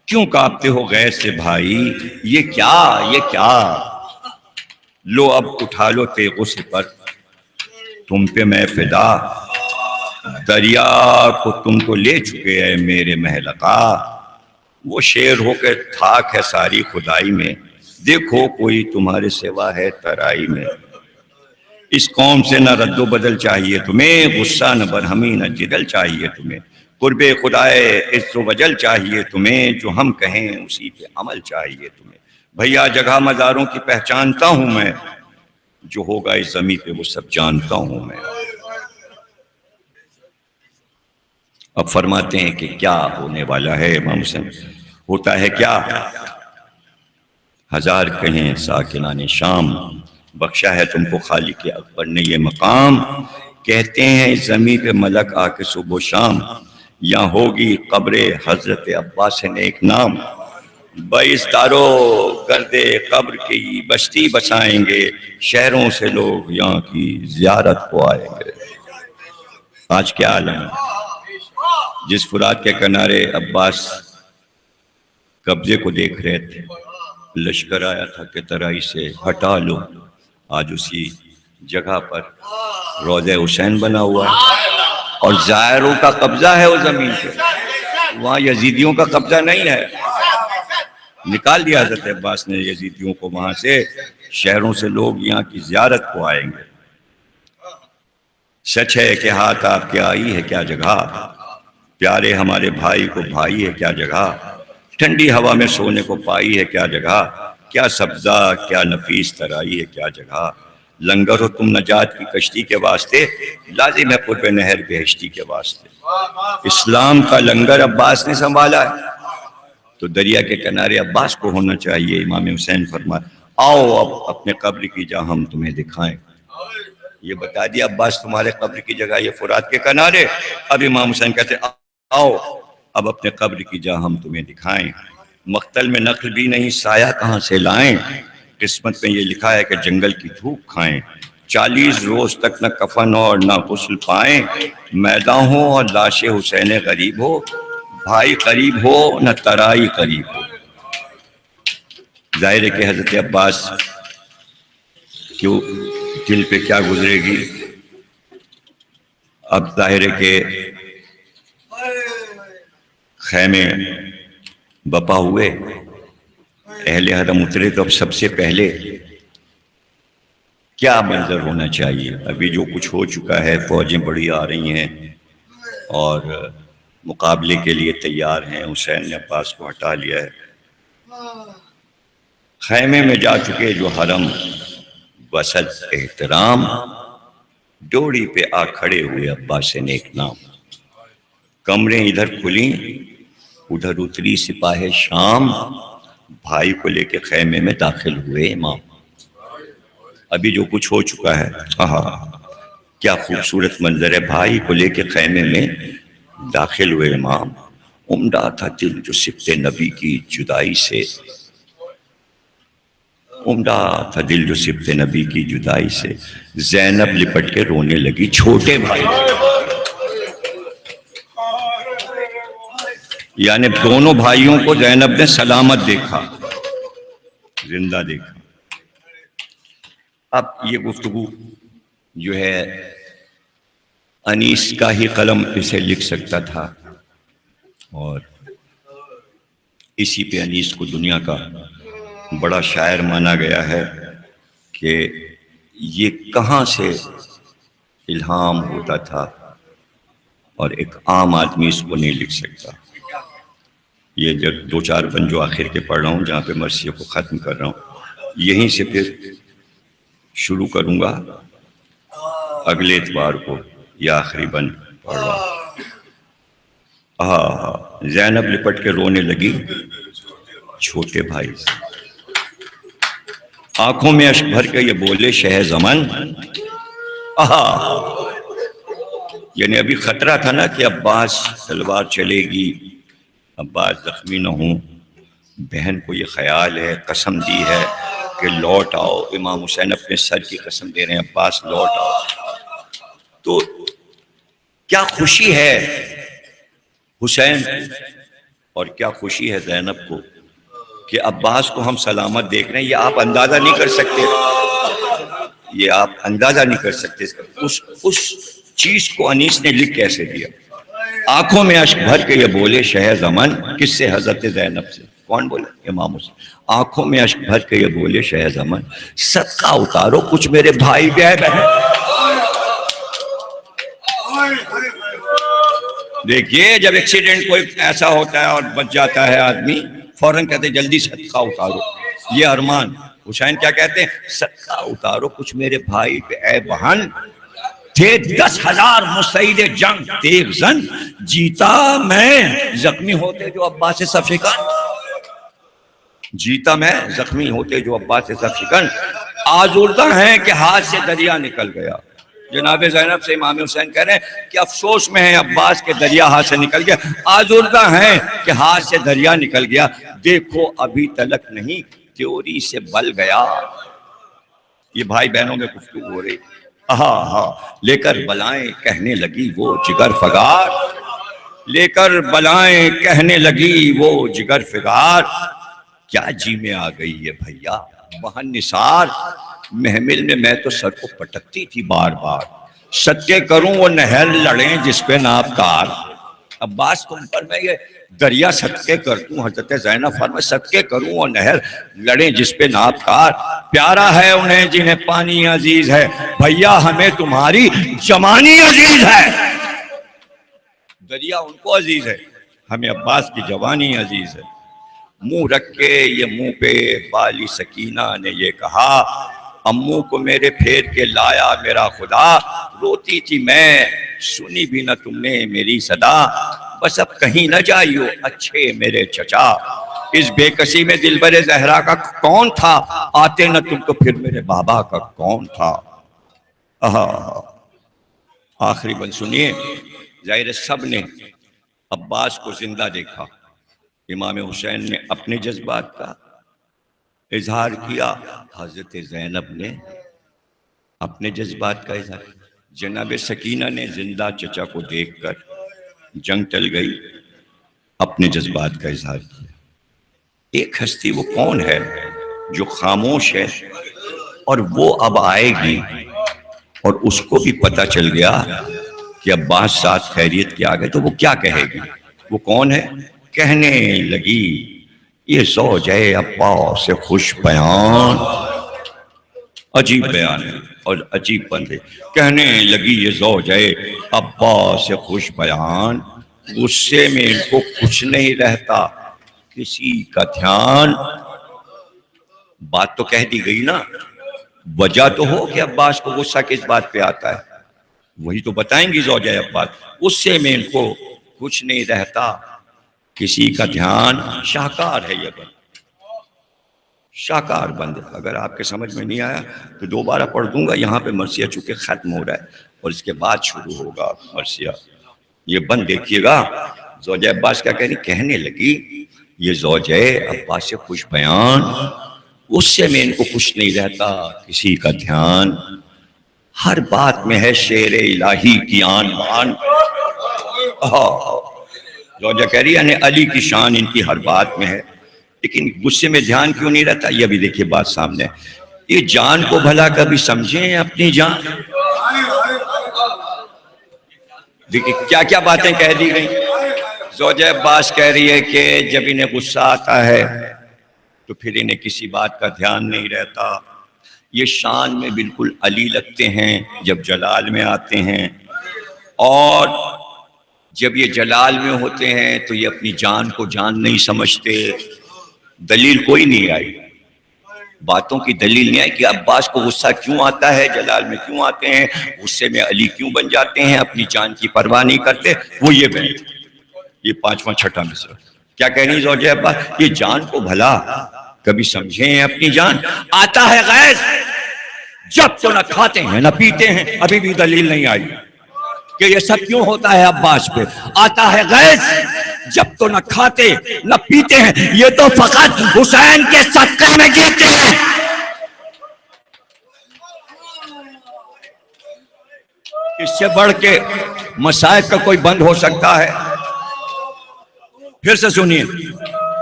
کیوں کانپتے ہو غیظ سے بھائی، یہ کیا لو اب اٹھا لو تیغ سے پر، تم پہ میں فدا، دریا کو تم تو لے چکے ہیں میرے محلقہ، وہ شیر ہو کے تھاک ہے ساری خدائی میں، دیکھو کوئی تمہارے سوا ہے ترائی میں، اس قوم سے نہ رد و بدل چاہیے تمہیں، غصہ نہ برہمی نہ جدل چاہیے تمہیں، قرب خدائے عز و وجل چاہیے تمہیں، جو ہم کہیں اسی پہ عمل چاہیے تمہیں، بھیا جگہ مزاروں کی پہچانتا ہوں میں، جو ہوگا اس زمین پہ وہ سب جانتا ہوں میں۔ اب فرماتے ہیں کہ کیا ہونے والا ہے امام حسین، ہوتا ہے کیا؟ ہزار کہیں ساکنان شام، بخشا ہے تم کو خالق اکبر نے یہ مقام، کہتے ہیں اس زمین پہ ملک آ کے صبح و شام، یہاں ہوگی قبر حضرت عباس نیک نام، بائیس دارو گرد قبر کی بستی بسائیں گے، شہروں سے لوگ یہاں کی زیارت کو آئیں گے۔ آج کیا عالم ہے، جس فرات کے کنارے عباس قبضے کو دیکھ رہے تھے، لشکر آیا تھا کہ ترائی سے ہٹا لو، آج اسی جگہ پر روضہ حسین بنا ہوا ہے، اور زائروں کا قبضہ ہے اس زمین پہ، وہاں یزیدیوں کا قبضہ نہیں ہے۔ نکال دیا حضرت عباس نے یزیدیوں کو وہاں سے، شہروں سے لوگ یہاں کی زیارت کو آئیں گے۔ سچ ہے کہ ہاتھ آپ کے آئی ہے کیا جگہ، پیارے ہمارے بھائی کو بھائی ہے کیا جگہ، ٹھنڈی ہوا میں سونے کو پائی ہے کیا جگہ، کیا سبزہ کیا نفیس ترائی ہے کیا جگہ، لنگر ہو تم نجات کی کشتی کے واسطے، لازم ہے قرب نہر بہشتی کے واسطے۔ اسلام کا لنگر عباس نے سنبھالا ہے تو دریا کے کنارے عباس کو ہونا چاہیے۔ امام حسین فرمایا آؤ اب اپنے قبر کی جہاں ہم تمہیں دکھائیں، یہ بتا دیا عباس تمہارے قبر کی جگہ یہ فرات کے کنارے۔ اب امام حسین کہتے آؤ اب اپنے قبر کی جہاں ہم تمہیں دکھائیں، مقتل میں نخل بھی نہیں سایہ کہاں سے لائیں، قسمت میں یہ لکھا ہے کہ جنگل کی دھوپ کھائیں، 40 روز تک نہ کفن اور نہ غسل پائیں، میدان ہو اور لاش حسین غریب ہو، بھائی قریب ہو نہ ترائی قریب ہو۔ ظاہر ہے کہ حضرت عباس کیوں دل پہ کیا گزرے گی۔ اب ظاہر ہے کہ خیمے بپا ہوئے، اہل حرم اترے، تو اب سب سے پہلے کیا منظر ہونا چاہیے؟ ابھی جو کچھ ہو چکا ہے، فوجیں بڑی آ رہی ہیں اور مقابلے کے لیے تیار ہیں، حسین نے عباس کو ہٹا لیا ہے۔ خیمے میں جا چکے جو حرم وصل احترام، ڈوڑی پہ آ کھڑے ہوئے عباس نیک نام، کمریں ادھر کھلیں ادھر اتری سپاہ شام، بھائی کو لے کے خیمے میں داخل ہوئے امام۔ ابھی جو کچھ ہو چکا ہے، کیا خوبصورت منظر ہے، بھائی کو لے کے خیمے میں داخل ہوئے امام، عمدہ تھا دل جو سبط نبی کی جدائی سے، عمدہ تھا دل جو سبط نبی کی جدائی سے، زینب لپٹ کے رونے لگی چھوٹے بھائی، یعنی دونوں بھائیوں کو زینب نے سلامت دیکھا، زندہ دیکھا۔ اب یہ گفتگو جو ہے انیس کا ہی قلم اسے لکھ سکتا تھا، اور اسی پہ انیس کو دنیا کا بڑا شاعر مانا گیا ہے کہ یہ کہاں سے الہام ہوتا تھا اور ایک عام آدمی اس کو نہیں لکھ سکتا۔ یہ جو دو چار بند جو آخر کے پڑھ رہا ہوں، جہاں پہ مرثیہ کو ختم کر رہا ہوں، یہیں سے پھر شروع کروں گا اگلے اتوار کو، یہ آخری بند پڑھ رہا ہوں۔ زینب لپٹ کے رونے لگی چھوٹے بھائی سے، آنکھوں میں اشک بھر کے یہ بولے شہ زمن، یعنی ابھی خطرہ تھا نا کہ عباس تلوار چلے گی، عباس زخمی نہ ہوں، بہن کو یہ خیال ہے، قسم دی ہے کہ لوٹ آؤ، امام حسین اپنے سر کی قسم دے رہے ہیں عباس لوٹ آؤ۔ تو کیا خوشی ہے حسین اور کیا خوشی ہے زینب کو کہ عباس کو ہم سلامت دیکھ رہے ہیں، یہ آپ اندازہ نہیں کر سکتے، یہ آپ اندازہ نہیں کر سکتے اس چیز کو انیس نے لکھ کیسے دیا۔ آنکھوں میں اشک بھر کے یہ بولے شہ زمن، کس سے؟ حضرت زینب سے۔ کون بولا؟ امام حسین۔ آنکھوں میں اشک بھر کے یہ بولے شہ زمن، صدقہ اتارو کچھ میرے بھائی بہن۔ دیکھیے جب ایکسیڈنٹ کوئی ایسا ہوتا ہے اور بچ جاتا ہے آدمی، فوراً کہتے ہیں جلدی صدقہ اتارو، یہ ارمان۔ حسین کیا کہتے ہیں؟ صدقہ اتارو کچھ میرے بھائی پہ اے بہن، تھے 10,000 مستعد جنگ تیغ زن، جیتا میں زخمی ہوتے جو عباس صف شکن، جیتا میں زخمی ہوتے جو عباس صف شکن، آزردہ ہیں کہ ہاتھ سے دریا نکل گیا۔ جناب زینب سے امام حسین کہہ رہے ہیں کہ افسوس میں ہیں عباس کے دریا ہاتھ سے نکل گیا، آزردہ ہیں کہ ہاتھ سے دریا نکل گیا، دیکھو ابھی تلک نہیں تیوری سے بل گیا۔ یہ بھائی بہنوں میں گفتگو ہو رہی، لے کر بلائیں کہنے لگی وہ جگر فگار، لے کر بلائیں کہنے لگی وہ جگر فگار، کیا جی میں آ گئی ہے بھیا بہن نثار، محمل میں میں تو سر کو پٹکتی تھی بار بار، صدقے کروں وہ نہر لڑیں جس پہ نابکار۔ عباس تم پر میں یہ دریا صدقے کرتوں، حضرت زینب فرمائے صدقے کروں وہ نہر لڑیں جس پہ نابکار، پیارا ہے انہیں جنہیں پانی عزیز ہے، بھیا ہمیں تمہاری جوانی عزیز ہے۔ دریا ان کو عزیز ہے، ہمیں عباس کی جوانی عزیز ہے۔ منہ رکھ کے یہ منہ پہ بالی سکینہ نے یہ کہا، اموں کو میرے پھیر کے لایا میرا خدا، روتی تھی میں سنی بھی نہ تم نے میری صدا، بس اب کہیں نہ جائیو اچھے میرے چچا، اس بے کسی میں دلبر زہرا کا کون تھا، آتے نہ تم تو پھر میرے بابا کا کون تھا۔ آخری بند سنیے، ظاہر سب نے عباس کو زندہ دیکھا، امام حسین نے اپنے جذبات کا اظہار کیا، حضرت زینب نے اپنے جذبات کا اظہار کیا، جناب سکینہ نے زندہ چچا کو دیکھ کر جنگ ٹل گئی، اپنے جذبات کا اظہار کیا۔ ایک ہستی وہ کون ہے جو خاموش ہے اور وہ اب آئے گی، اور اس کو بھی پتہ چل گیا کہ عباس ساتھ خیریت کے آگئے تو وہ کیا کہے گی، وہ کون ہے؟ کہنے لگی یہ زوجہ عباس سے خوش بیان، عجیب بیان ہے اور عجیب بند ہے، کہنے لگی یہ زوجہ عباس سے خوش بیان، غصے میں ان کو کچھ نہیں رہتا کسی کا دھیان۔ بات تو کہہ دی گئی نا، وجہ تو ہو کہ عباس کو غصہ کس بات پہ آتا ہے، وہی تو بتائیں گی زوجہ عباس، غصے میں ان کو کچھ نہیں رہتا کسی کا دھیان۔ شاہکار ہے یہ بند، شاہکار بند، اگر آپ کے سمجھ میں نہیں آیا تو دوبارہ پڑھ دوں گا، یہاں پہ مرثیہ چونکہ ختم ہو رہا ہے اور اس کے بعد شروع ہوگا مرثیہ۔ یہ بند دیکھیے گا، زوجہ عباس کیا کہنے لگی یہ زوجہ عباس سے خوش بیان، غصے میں ان کو کچھ نہیں رہتا کسی کا دھیان، ہر بات میں ہے شعر الہی کی آن بان۔ زوجہ کہہ رہی ہے یعنی علی کی شان ان کی ہر بات میں ہے، لیکن غصے میں دھیان کیوں نہیں رہتا؟ یہ بھی دیکھیے بات سامنے، یہ جان کو بھلا کبھی سمجھیں اپنی جان۔ دیکھیے کیا کیا باتیں کہہ دی گئی۔ زوجہ عباس کہہ رہی ہے کہ جب انہیں غصہ آتا ہے تو پھر انہیں کسی بات کا دھیان نہیں رہتا، یہ شان میں بالکل علی لگتے ہیں جب جلال میں آتے ہیں، اور جب یہ جلال میں ہوتے ہیں تو یہ اپنی جان کو جان نہیں سمجھتے۔ دلیل کوئی نہیں آئی، باتوں کی دلیل نہیں آئی کہ عباس کو غصہ کیوں آتا ہے، جلال میں کیوں آتے ہیں، غصے میں علی کیوں بن جاتے ہیں، اپنی جان کی پرواہ نہیں کرتے۔ وہ یہ بیت، یہ پانچواں چھٹا مصرع کیا کہہ رہی زوجہ عباس، یہ جان کو بھلا کبھی سمجھیں اپنی جان، آتا ہے غیظ جب تو نہ کھاتے ہیں نہ پیتے ہیں۔ ابھی بھی دلیل نہیں آئی کہ یہ سب کیوں ہوتا ہے عباس پہ، آتا ہے غیظ جب تو نہ کھاتے نہ پیتے ہیں، یہ تو فقط حسین کے صدقے میں جیتے ہیں۔ اس سے بڑھ کے مسائل کا کوئی بند ہو سکتا ہے؟ پھر سے سنیے،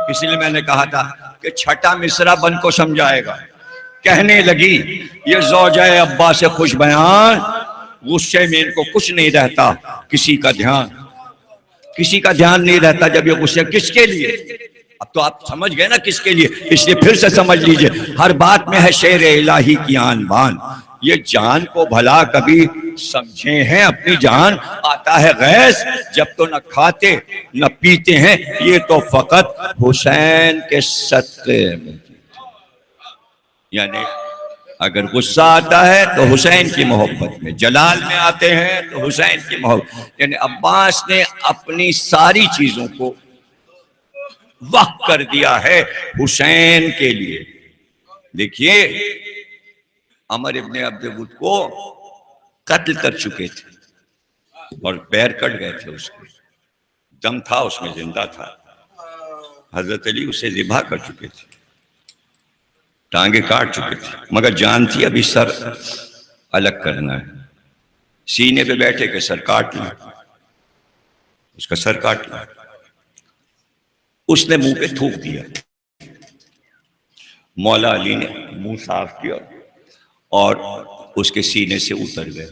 اس لیے میں نے کہا تھا کہ چھٹا مصرع بند کو سمجھائے گا۔ کہنے لگی یہ زوجہ عباس سے خوش بیان، غصے میں ان کو کچھ نہیں رہتا کسی کا دھیان، کسی کا دھیان نہیں رہتا جب یہ غصے، کس کے لیے؟ اب تو آپ سمجھ گئے نا کس کے لیے، اس لیے پھر سے سمجھ لیجئے، ہر بات میں ہے شعر الہی کی آن بان، یہ جان کو بھلا کبھی سمجھے ہیں اپنی جان، آتا ہے غیظ جب تو نہ کھاتے نہ پیتے ہیں، یہ تو فقط حسین کے صدقے میں، یعنی اگر غصہ آتا ہے تو حسین کی محبت میں، جلال میں آتے ہیں تو حسین کی محبت، یعنی عباس نے اپنی ساری چیزوں کو وقف کر دیا ہے حسین کے لیے۔ دیکھیے عمر ابن عبد ود کو قتل کر چکے تھے اور پیر کٹ گئے تھے، اس کے دم تھا اس میں، زندہ تھا، حضرت علی اسے ذبح کر چکے تھے، ٹانگیں کاٹ چکے تھے، مگر جان تھی ابھی سر الگ کرنا ہے، سینے پہ بیٹھے کہ سر کاٹ لیں، اس کا سر کاٹ لیں، اس نے منہ پہ تھوک دیا، مولا علی نے منہ صاف کیا اور اس کے سینے سے اتر گئے۔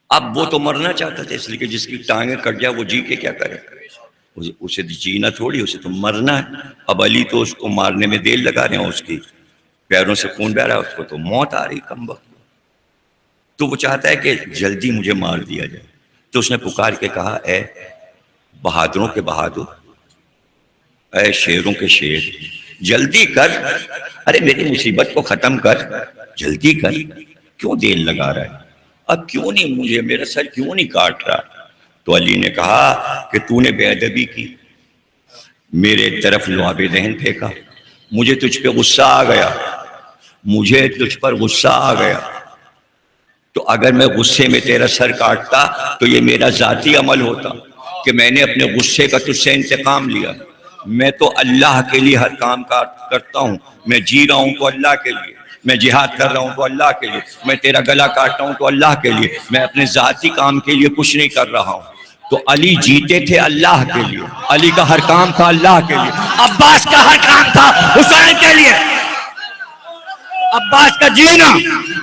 اب وہ تو مرنا چاہتا تھا، اس لیے کہ جس کی ٹانگیں کٹ جائے وہ جی کے کیا کرے، اسے جینا تھوڑی، اسے تو مرنا ہے۔ اب علی تو اس کو مارنے میں دیر لگا رہے ہیں، اس کی پیروں سے خون بہ رہا ہے، اس کو تو موت آ رہی کم وقت، تو وہ چاہتا ہے کہ جلدی مجھے مار دیا جائے۔ تو اس نے پکار کے کہا، اے بہادروں کے بہادر، اے شیروں کے شیر، جلدی کر، ارے میری مصیبت کو ختم کر، جلدی کر، کیوں دیر لگا رہا ہے، اب کیوں نہیں مجھے، میرا سر کیوں نہیں کاٹ رہا؟ تو علی نے کہا کہ تو نے بے ادبی کی، میرے طرف لعاب دہن پھینکا، مجھے تجھ پہ غصہ آ گیا، مجھے تجھ پر غصہ آ گیا، تو اگر میں غصے میں تیرا سر کاٹتا تو یہ میرا ذاتی عمل ہوتا کہ میں نے اپنے غصے کا تجھ سے انتقام لیا۔ میں تو اللہ کے لیے ہر کام کرتا ہوں، میں جی رہا ہوں تو اللہ کے لیے، میں جہاد کر رہا ہوں تو اللہ کے لیے، میں تیرا گلا کاٹتا ہوں تو اللہ کے لیے، میں اپنے ذاتی کام کے لیے کچھ نہیں کر رہا ہوں۔ تو علی جیتے تھے اللہ کے لیے، علی کا ہر کام تھا اللہ کے لیے، عباس کا ہر کام تھا حسین کے لیے، عباس کا جینا،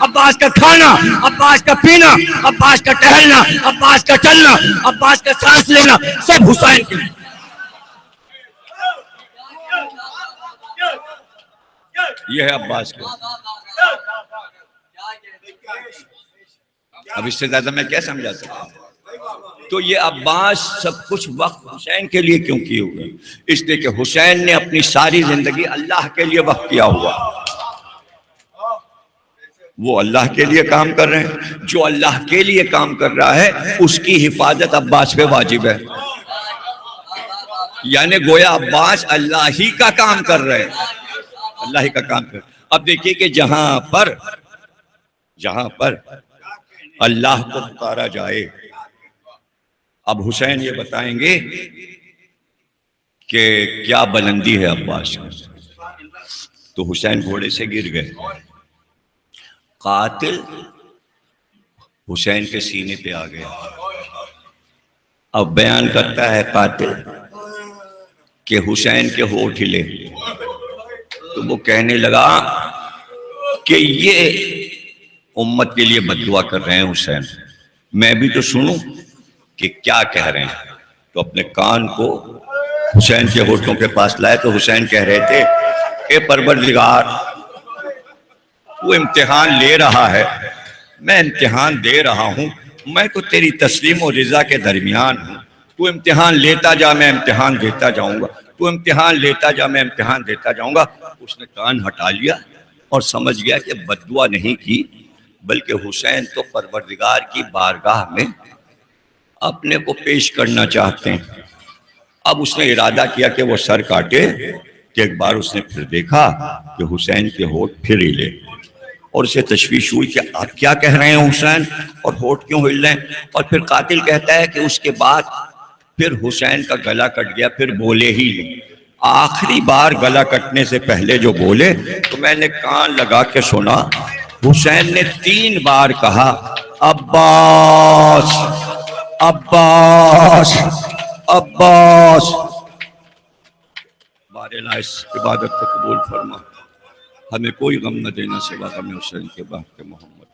عباس کا کھانا، عباس کا پینا، عباس کا ٹہلنا، عباس کا چلنا، عباس کا سانس لینا، سب حسین کے لیے۔ یہ ہے عباس کا۔ اب اس سے زیادہ میں کیا سمجھا سکتا ہوں؟ تو یہ عباس سب کچھ وقت حسین کے لیے کیوں کیے ہوئے؟ اس لیے کہ حسین نے اپنی ساری زندگی اللہ کے لیے وقف کیا ہوا، وہ اللہ کے لیے کام کر رہے ہیں، جو اللہ کے لیے کام کر رہا ہے اس کی حفاظت عباس پہ واجب ہے، یعنی گویا عباس اللہ ہی کا کام کر رہے ہیں، اللہ ہی کا کام کر رہے ہیں۔ اب دیکھیے کہ جہاں پر اللہ کو پکارا جائے، اب حسین یہ بتائیں گے کہ کیا بلندی ہے عباس کی۔ تو حسین گھوڑے سے گر گئے، قاتل حسین کے سینے پہ آ گیا۔ اب بیان کرتا ہے قاتل کہ حسین کے ہونٹ ہلے، تو وہ کہنے لگا کہ یہ امت کے لیے بد دعا کر رہے ہیں حسین، میں بھی تو سنوں کہ کیا کہہ رہے ہیں۔ تو اپنے کان کو حسین کے ہونٹوں کے پاس لائے تو حسین کہہ رہے تھے، اے پروردگار، تو امتحان لے رہا ہے، میں امتحان دے رہا ہوں، میں تو تیری تسلیم و رضا کے درمیان ہوں، تو امتحان لیتا جا، میں امتحان دیتا جاؤں گا، تو امتحان لیتا جا، میں امتحان دیتا جاؤں گا۔ اس نے کان ہٹا لیا اور سمجھ گیا کہ بد دعا نہیں کی، بلکہ حسین تو پروردگار کی بارگاہ میں اپنے کو پیش کرنا چاہتے ہیں۔ اب اس نے ارادہ کیا کہ وہ سر کاٹے، کہ ایک بار اس نے پھر دیکھا کہ حسین کے ہونٹ پھر ہلے، اور اسے تشویش ہوئی کہ آپ کیا کہہ رہے ہیں حسین، اور ہونٹ کیوں ہل رہے ہیں؟ اور پھر قاتل کہتا ہے کہ اس کے بعد پھر حسین کا گلا کٹ گیا، پھر بولے ہی نہیں۔ آخری بار گلا کٹنے سے پہلے جو بولے تو میں نے کان لگا کے سنا، حسین نے 3 بار کہا، عباس عباس عباس۔ بار الہ اس عبادت کو قبول فرما، ہمیں کوئی غم نہ دینا سوا غم حسین کے بعد کے محمد۔